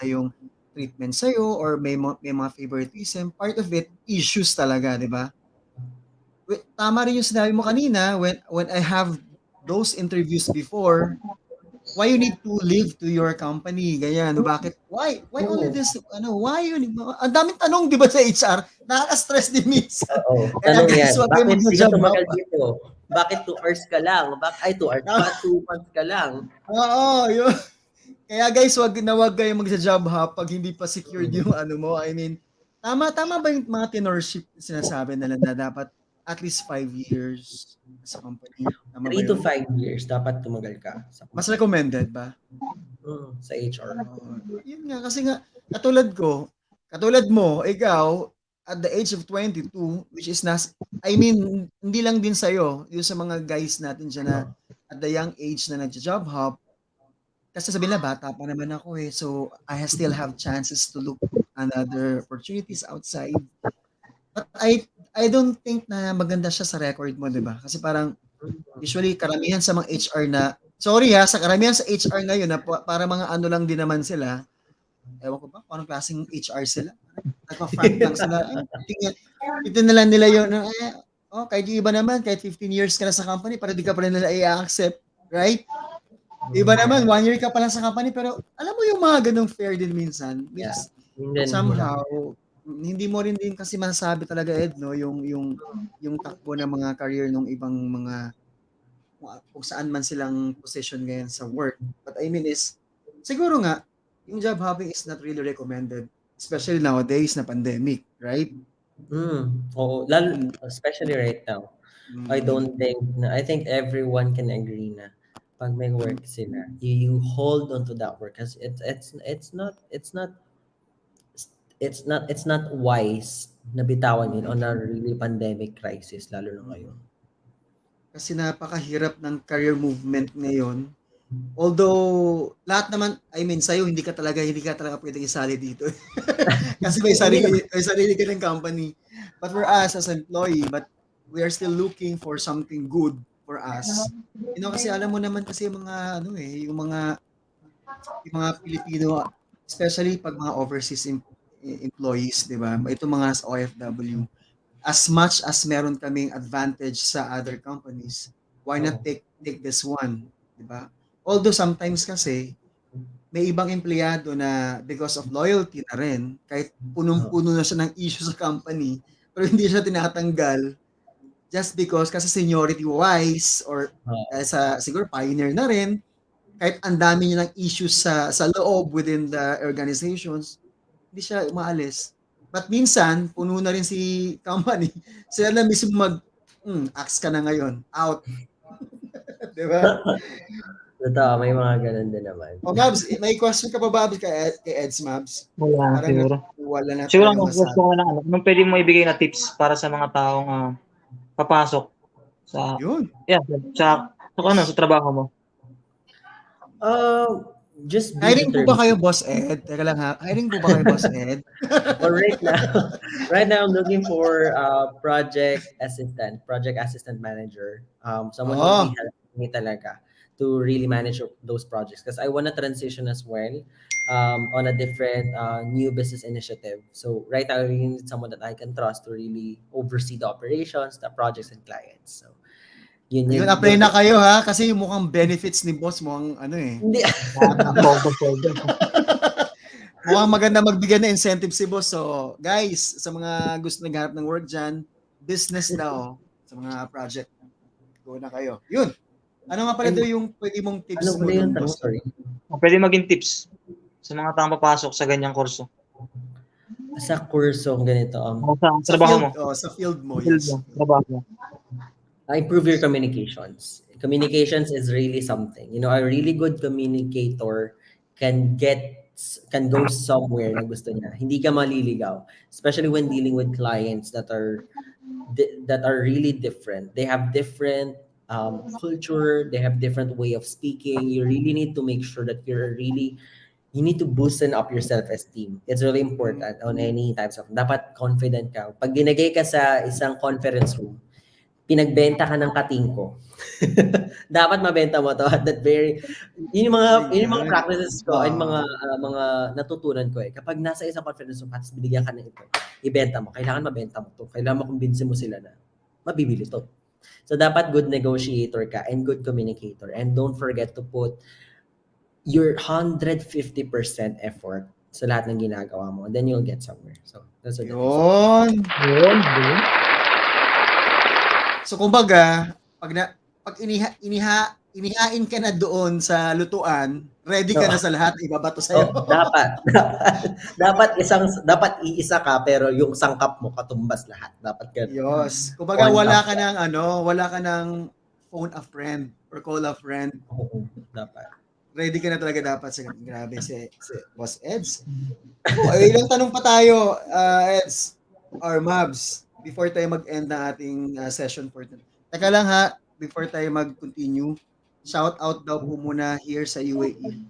S2: yung treatment sa'yo or may mga favoritism. Part of it, issues talaga, di ba? tama rin yung sinabi mo kanina, when I have those interviews before, why you need to leave to your company, ganyan, bakit, why only this, why yun, ang daming tanong, di ba, sa HR, nakaka-stress din minsan.
S4: Oo,
S2: Kaya
S4: tanong yan.
S2: guys, wag kayo
S4: Bakit di ka
S2: mag-job
S4: tumagal
S2: hop.
S4: dito? Bakit 2 hours ka lang? 2 hours pa, 2 months ka lang.
S2: Oo, yun. Kaya guys, wag kayo mag-job hop pag hindi pa secured yung mo. I mean, tama ba yung mga tenorship sinasabi nila na dapat at least 5 years sa company? Tama ba
S4: 3 to
S2: yun?
S4: 5 years, dapat tumagal ka
S2: Mas recommended ba?
S4: sa HR.
S2: Yun nga, kasi nga, katulad mo, ikaw, at the age of 22, which is I mean, hindi lang din sa'yo, yung sa mga guys natin dyan na at the young age na nag-job hop, kasi sabi nila, bata pa naman ako so I still have chances to look another opportunities outside. But I don't think na maganda siya sa record mo, di ba? Kasi parang, usually, karamihan sa mga HR na, sorry sa karamihan sa HR ngayon na para mga lang din naman sila, ewan ko ba, kung anong klaseng HR sila. Nagpa-front lang sila. Ito na lang nila yun. Kahit yung iba naman, kahit 15 years ka na sa company, para di ka pa rin nila i-accept. Right? Iba naman, 1 year ka pa lang sa company, pero alam mo yung mga ganong fair din minsan. Yes. Somehow, hindi mo rin din kasi masasabi talaga, Ed, no? Yung takbo ng mga career ng ibang mga kung saan man silang position ngayon sa work. But I mean is, siguro nga, yung job hopping is not really recommended, especially nowadays na pandemic, right?
S4: Oo, especially right now. I think everyone can agree na pag may work sila, you hold on to that work kasi it's not wise na bitawan yun on a really pandemic crisis, lalo na ngayon.
S2: Kasi napakahirap ng career movement ngayon. Although, lahat naman, I mean, sa'yo, hindi ka talaga pwedeng isali dito. Kasi may sarili ka ng company. But for us as employee, but we are still looking for something good for us. Kasi alam mo naman kasi yung mga, yung mga Pilipino, especially pag mga overseas employees, di ba? Itong mga OFW, as much as meron kaming advantage sa other companies, why not take this one, di ba? Although sometimes kasi may ibang empleyado na because of loyalty na rin, kahit punong-puno na siya ng issue sa company, pero hindi siya tinatanggal just because kasi seniority wise or sa siguro pioneer na rin, kahit ang dami niya ng issues sa loob within the organizations, hindi siya umaalis. But minsan, puno na rin si company. Sila na mismo axe ka na ngayon. Out. Di ba?
S4: Totoo, may mga ganun din naman.
S2: Mabs, may question ka pa ba kay Eds, Mabs?
S3: Wala siguro.
S2: Wala na.
S3: Siguro ang gusto ko na anong pwede mo ibigay na tips para sa mga taong papasok sa sa trabaho mo.
S4: Just
S2: hiring po ba kayo, Boss Ed? Teka lang ha. Hiring po ba kayo, Boss Ed?
S4: Right now, I'm looking for project assistant manager. Someone who will be helping me talaga to really manage those projects because I want to transition as well on a different new business initiative. So right now, I really need someone that I can trust to really oversee the operations, the projects, and clients. So yun
S2: apply na kayo ha kasi yung mukhang benefits ni boss mo ang
S4: Hindi.
S2: mukhang maganda magbigay na incentive si boss. So guys, sa mga gusto naghanap ng work dyan, business daw sa mga project. Go na kayo. Yun. Ano nga pala daw yung pwede mong tips mo ng boss?
S3: Pwede maging tips sa mga taong papasok sa ganyang kurso.
S4: Sa kurso ganito.
S3: Sa trabaho mo.
S2: Sa field mo. Yes.
S3: Trabaho mo.
S4: Improve your communications. Communications is really something. A really good communicator can go somewhere na gusto niya. Hindi ka maliligaw, especially when dealing with clients that are really different. They have different culture. They have different way of speaking. You really need to make sure that you need to boosten up your self-esteem. It's really important on any types of. Dapat confident ka. Pag ginagay ka sa isang conference room, pinagbenta ka ng katingko. Dapat mabenta mo to at that yun yung mga practices ko and mga natutunan ko kapag nasa isang conference room at binigyan ka ng ito, ibenta mo. Kailangan mabenta mo to. Kailangan makumbinsin mo sila na mabibili to. So dapat good negotiator ka and good communicator. And don't forget to put your 150% effort sa lahat ng ginagawa mo. Then you'll get somewhere. So that's what it is.
S2: Yun.
S3: Yun.
S2: So kumbaga, pag inihain ka na doon sa lutuan, ready ka na sa lahat, ibabato sa'yo.
S4: Dapat iisa ka pero yung sangkap mo katumbas lahat. Dapat ka.
S2: Yes. Kumbaga wala ka ng phone a friend or call a friend.
S4: Oo, dapat.
S2: Ready ka na talaga dapat sa grabe si Boss Eds. Ilang tanong pa tayo, Eds or Mabs, before tayo mag-end ng ating session for today. Teka lang ha, before tayo mag-continue, shout out daw po muna here sa UAE.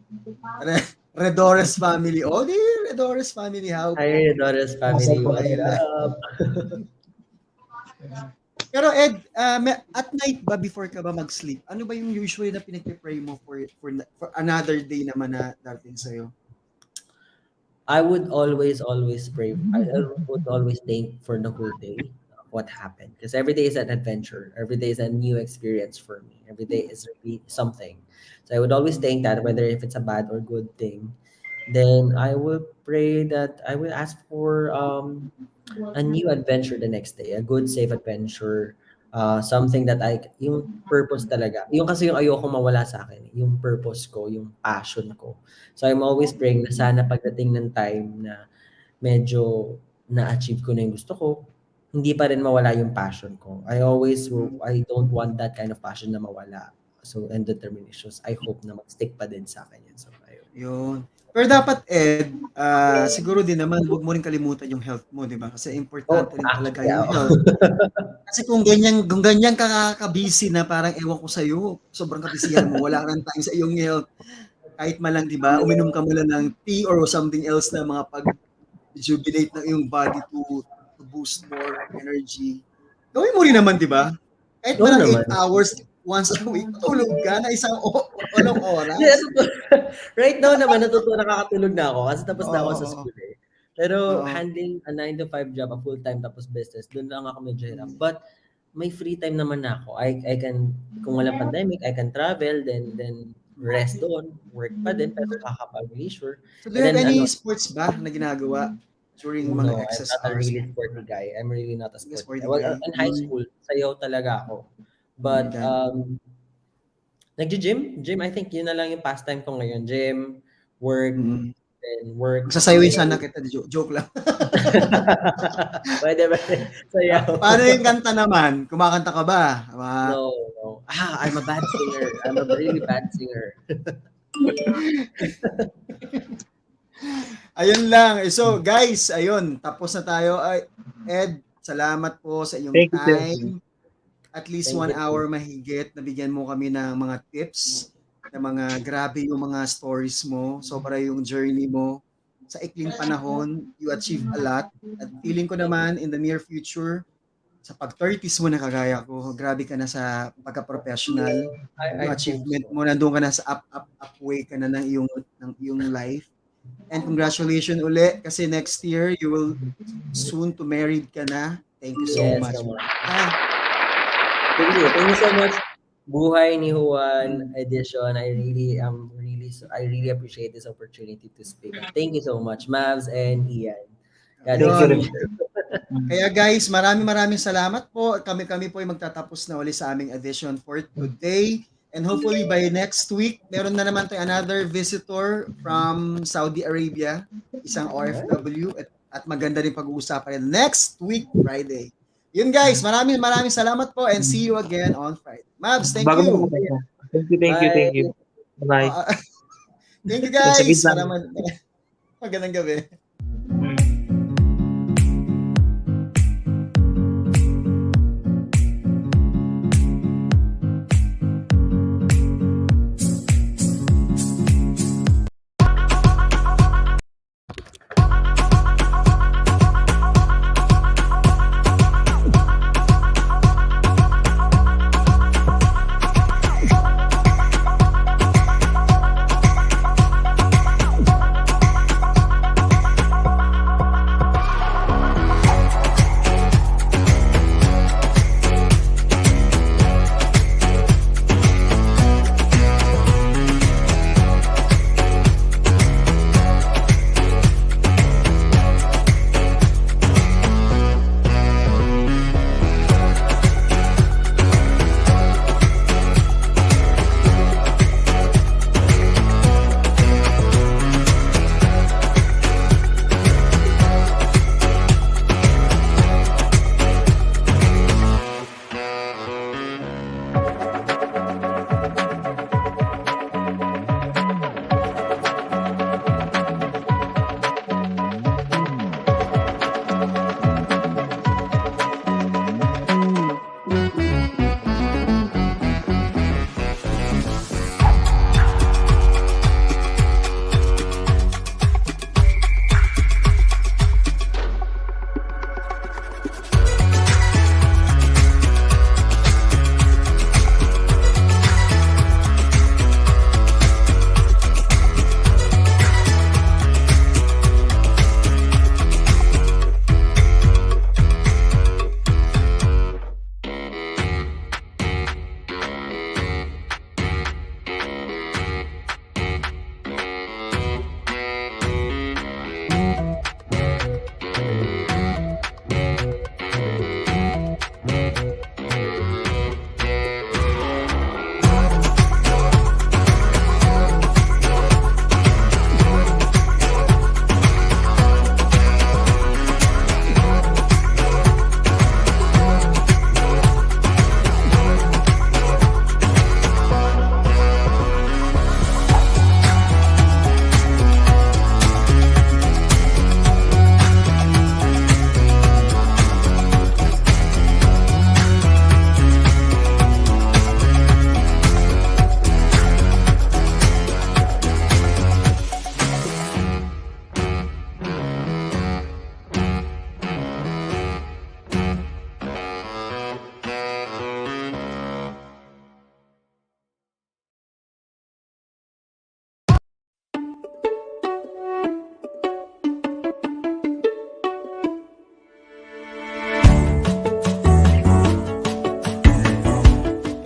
S2: Redores family. Oh, Redores family. How?
S4: Hi, Redores family. What's up?
S2: Pero Ed, at night ba before ka ba mag-sleep? Ano ba yung usually na pinag-pray mo for another day naman na dating sa'yo?
S4: I would always pray. I would always thank for the whole day of what happened. Because every day is an adventure. Every day is a new experience for me. Every day is really something. So I would always thank that, whether if it's a bad or good thing. Then I will pray that I will ask for a new adventure the next day. A good, safe adventure. Something that yung purpose talaga. Yung kasi yung ayoko mawala sa akin. Yung purpose ko, yung passion ko. So I'm always praying na sana pagdating ng time na medyo na-achieve ko na yung gusto ko, hindi pa rin mawala yung passion ko. I don't want that kind of passion na mawala. So, and determinations, I hope na mag-stick pa din sa akin yan. So, ayun.
S2: Yun. Pero dapat, Ed, siguro din naman, huwag mo rin kalimutan yung health mo, di ba? Kasi importante rin talaga yung health. Kasi kung ganyan ka-busy na parang ewan ko sa'yo, sobrang kabisihan mo, wala ka ng time sa iyong health. Kahit malang, di ba, uminom ka mula ng tea or something else na mga pag-jubilate ng iyong body to boost more energy. Gawin mo rin naman, di ba? Kahit malang 8 hours, once a week, tulog ka na isang walang oras.
S4: Yeah, right now naman, nakakatulog na ako kasi tapos na ako sa school eh. Pero handling a 9-to-5 job, a full-time tapos business, doon lang ako medyo hirap. But may free time naman na ako. I can, kung walang pandemic, I can travel, then rest doon, work pa din, pero kakapag-leisure.
S2: So do you have any sports ba na ginagawa during mga excess hours?
S4: I'm not a really sporty guy. I'm really not a sporty guy. Well, in high school, sayaw talaga ako. But, nag-gym, I think yun na lang yung pastime ko ngayon. Gym, work, then work.
S2: Sasayawin sana kita, joke lang.
S4: Pwede ba? Sayaw.
S2: Paano yung kanta naman? Kumakanta ka ba?
S4: No. I'm a bad singer. I'm a really bad singer.
S2: Ayun lang. So, guys, ayun. Tapos na tayo. Ed, salamat po sa iyong time. At least 1 hour mahigit. Nabigyan mo kami ng mga tips, na mga grabe yung mga stories mo. Sobra yung journey mo. Sa ikling panahon, you achieve a lot. At feeling ko naman, in the near future, sa pag-30s mo na kagaya ko, grabe ka na sa pagka-professional. Yung achievement mo, nandun ka na sa upway ka na ng iyong life. And congratulations uli, kasi next year, you will soon to married ka na. Thank you so much.
S4: Thank you so much. Buhay ni Juan edition. I really appreciate this opportunity to speak. Thank you so much, Mavs and Ian.
S2: Kaya guys, maraming salamat po. Kami po ay magtatapos na uli sa aming edition for today. And hopefully by next week, meron na naman tayo another visitor from Saudi Arabia, isang OFW, at maganda rin pag-uusapan next week, Friday. Yun guys, maraming salamat po and see you again on Friday. Mavs, thank you.
S3: Thank you. Bye.
S2: Thank you guys. Magandang gabi.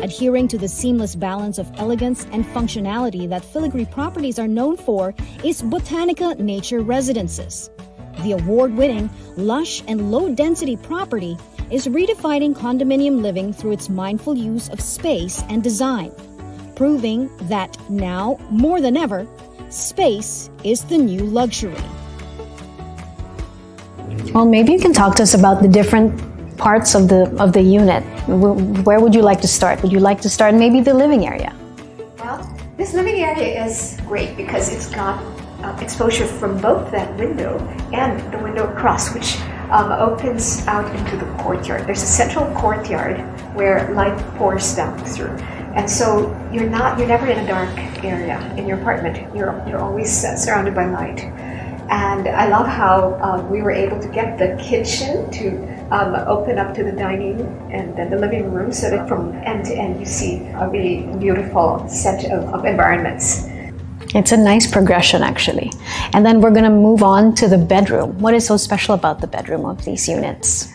S7: Adhering to the seamless balance of elegance and functionality that filigree properties are known for is Botanica Nature Residences. The award-winning, lush and low-density property is redefining condominium living through its mindful use of space and design, proving that now, more than ever, space is the new luxury.
S8: Well, maybe you can talk to us about the different parts of the unit. Where would you like to start? Would you like to start maybe the living area?
S9: Well, this living area is great because it's got exposure from both that window and the window across, which opens out into the courtyard. There's a central courtyard where light pours down through, and so you're never in a dark area in your apartment. You're always surrounded by light. And I love how we were able to get the kitchen to open up to the dining and then the living room, so that from end to end you see a really beautiful set of environments.
S8: It's a nice progression, actually. And then we're going to move on to the bedroom. What is so special about the bedroom of these units?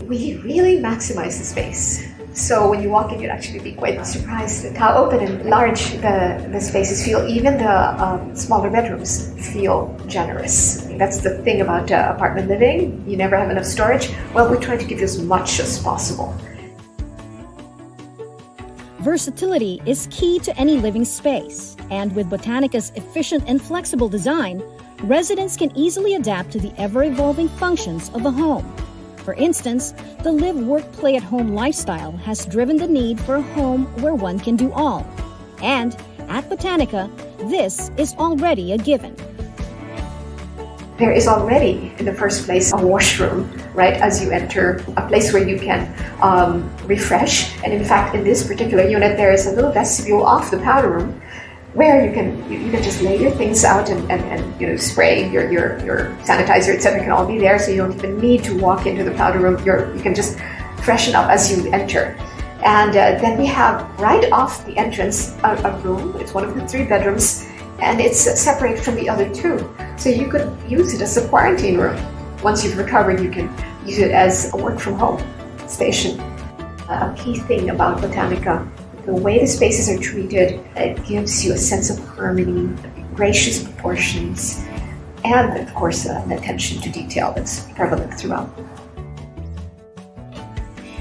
S9: We really maximize the space. So when you walk in, you'd actually be quite surprised at how open and large the spaces feel. Even the smaller bedrooms feel generous. That's the thing about apartment living. You never have enough storage. Well, we try to give you as much as possible.
S7: Versatility is key to any living space, and with Botanica's efficient and flexible design, residents can easily adapt to the ever-evolving functions of a home. For instance, the live, work, play at home lifestyle has driven the need for a home where one can do all. And at Botanica, this is already a given.
S9: There is already, in the first place, a washroom, right, as you enter, a place where you can refresh. And in fact, in this particular unit, there is a little vestibule off the powder room where you can just lay your things out and spray your sanitizer, etc. can all be there, so you don't even need to walk into the powder room. You can just freshen up as you enter. And then we have right off the entrance a room. It's one of the 3 bedrooms, and it's separated from the other 2. So you could use it as a quarantine room. Once you've recovered, you can use it as a work from home station. A key thing about Botanica, the way the spaces are treated, it gives you a sense of harmony, gracious proportions, and of course an attention to detail that's prevalent throughout.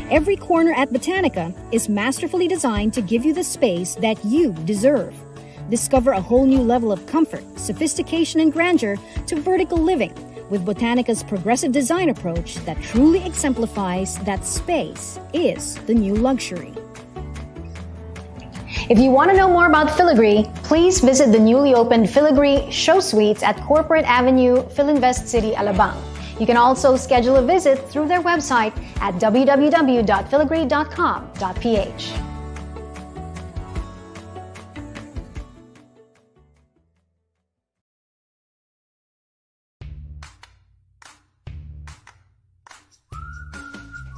S7: Every corner at Botanica is masterfully designed to give you the space that you deserve. Discover a whole new level of comfort, sophistication, and grandeur to vertical living with Botanica's progressive design approach that truly exemplifies that space is the new luxury.
S8: If you want to know more about filigree, please visit the newly opened Filigree Show Suites at Corporate Avenue, Philinvest City, Alabang. You can also schedule a visit through their website at www.filigree.com.ph.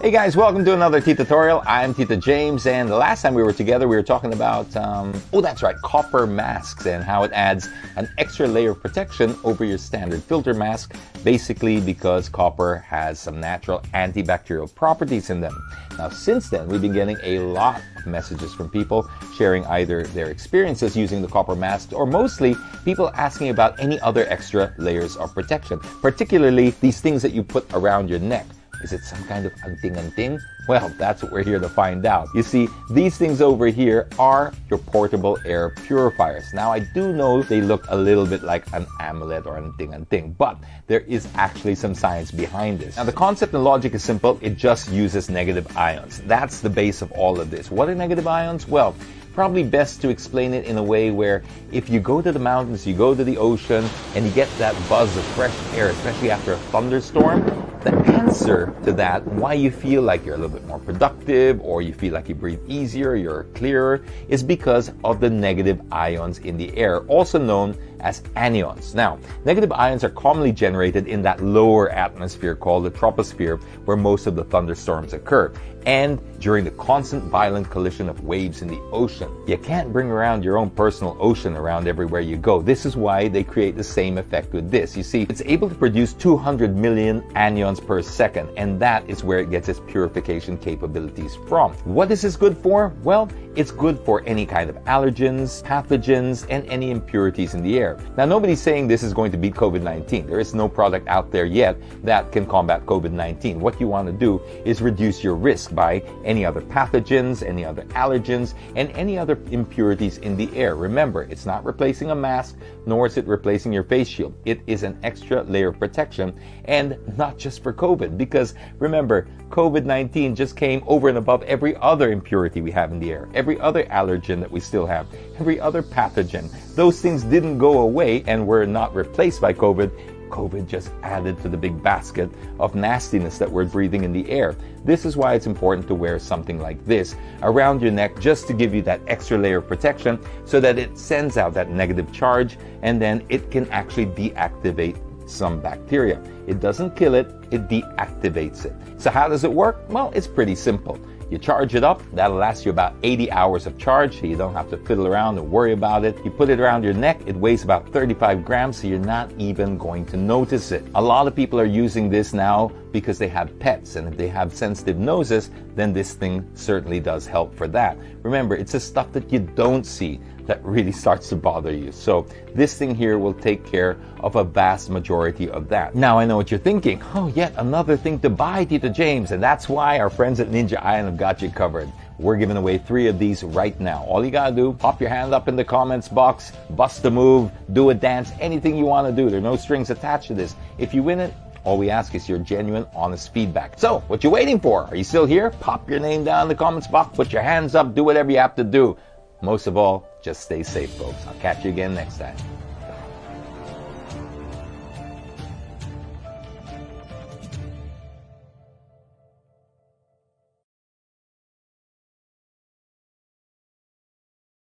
S1: Hey guys, welcome to another Tea Tutorial. I'm Tita James, and the last time we were together, we were talking about, copper masks and how it adds an extra layer of protection over your standard filter mask, basically because copper has some natural antibacterial properties in them. Now, since then, we've been getting a lot of messages from people sharing either their experiences using the copper masks or mostly people asking about any other extra layers of protection, particularly these things that you put around your neck. Is it some kind of anting-anting? Well, that's what we're here to find out. You see, these things over here are your portable air purifiers. Now, I do know they look a little bit like an amulet or an anting-anting, but there is actually some science behind this. Now, the concept and logic is simple. It just uses negative ions. That's the base of all of this. What are negative ions? Well, probably best to explain it in a way where if you go to the mountains, you go to the ocean, and you get that buzz of fresh air, especially after a thunderstorm, the answer to that, why you feel like you're a little bit more productive or you feel like you breathe easier, you're clearer, is because of the negative ions in the air, also known as anions. Now, negative ions are commonly generated in that lower atmosphere called the troposphere, where most of the thunderstorms occur, and during the constant violent collision of waves in the ocean. You can't bring around your own personal ocean around everywhere you go. This is why they create the same effect with this. You see, it's able to produce 200 million anions gallons per second, and that is where it gets its purification capabilities from. What is this good for? Well, it's good for any kind of allergens, pathogens, and any impurities in the air. Now, nobody's saying this is going to beat COVID-19. There is no product out there yet that can combat COVID-19. What you want to do is reduce your risk by any other pathogens, any other allergens, and any other impurities in the air. Remember, it's not replacing a mask, nor is it replacing your face shield. It is an extra layer of protection, and not just for COVID, because remember, COVID-19 just came over and above every other impurity we have in the air, every other allergen that we still have, every other pathogen. Those things didn't go away and were not replaced by COVID. COVID just added to the big basket of nastiness that we're breathing in the air. This is why it's important to wear something like this around your neck, just to give you that extra layer of protection so that it sends out that negative charge, and then it can actually deactivate some bacteria. It doesn't kill it, it deactivates it. So how does it work? Well, it's pretty simple. You charge it up, that'll last you about 80 hours of charge, so you don't have to fiddle around and worry about it. You put it around your neck, it weighs about 35 grams, so you're not even going to notice it. A lot of people are using this now because they have pets, and if they have sensitive noses, then this thing certainly does help for that. Remember, it's the stuff that you don't see that really starts to bother you. So this thing here will take care of a vast majority of that. Now I know what you're thinking. Oh, yet another thing to buy, Tito James, and that's why our friends at Ninja Island have got you covered. We're giving away 3 of these right now. All you gotta do, pop your hand up in the comments box, bust a move, do a dance, anything you want to do. There are no strings attached to this. If you win it, all we ask is your genuine, honest feedback. So, what you waiting for? Are you still here? Pop your name down in the comments box, put your hands up, do whatever you have to do. Most of all, just stay safe, folks. I'll catch you again next time.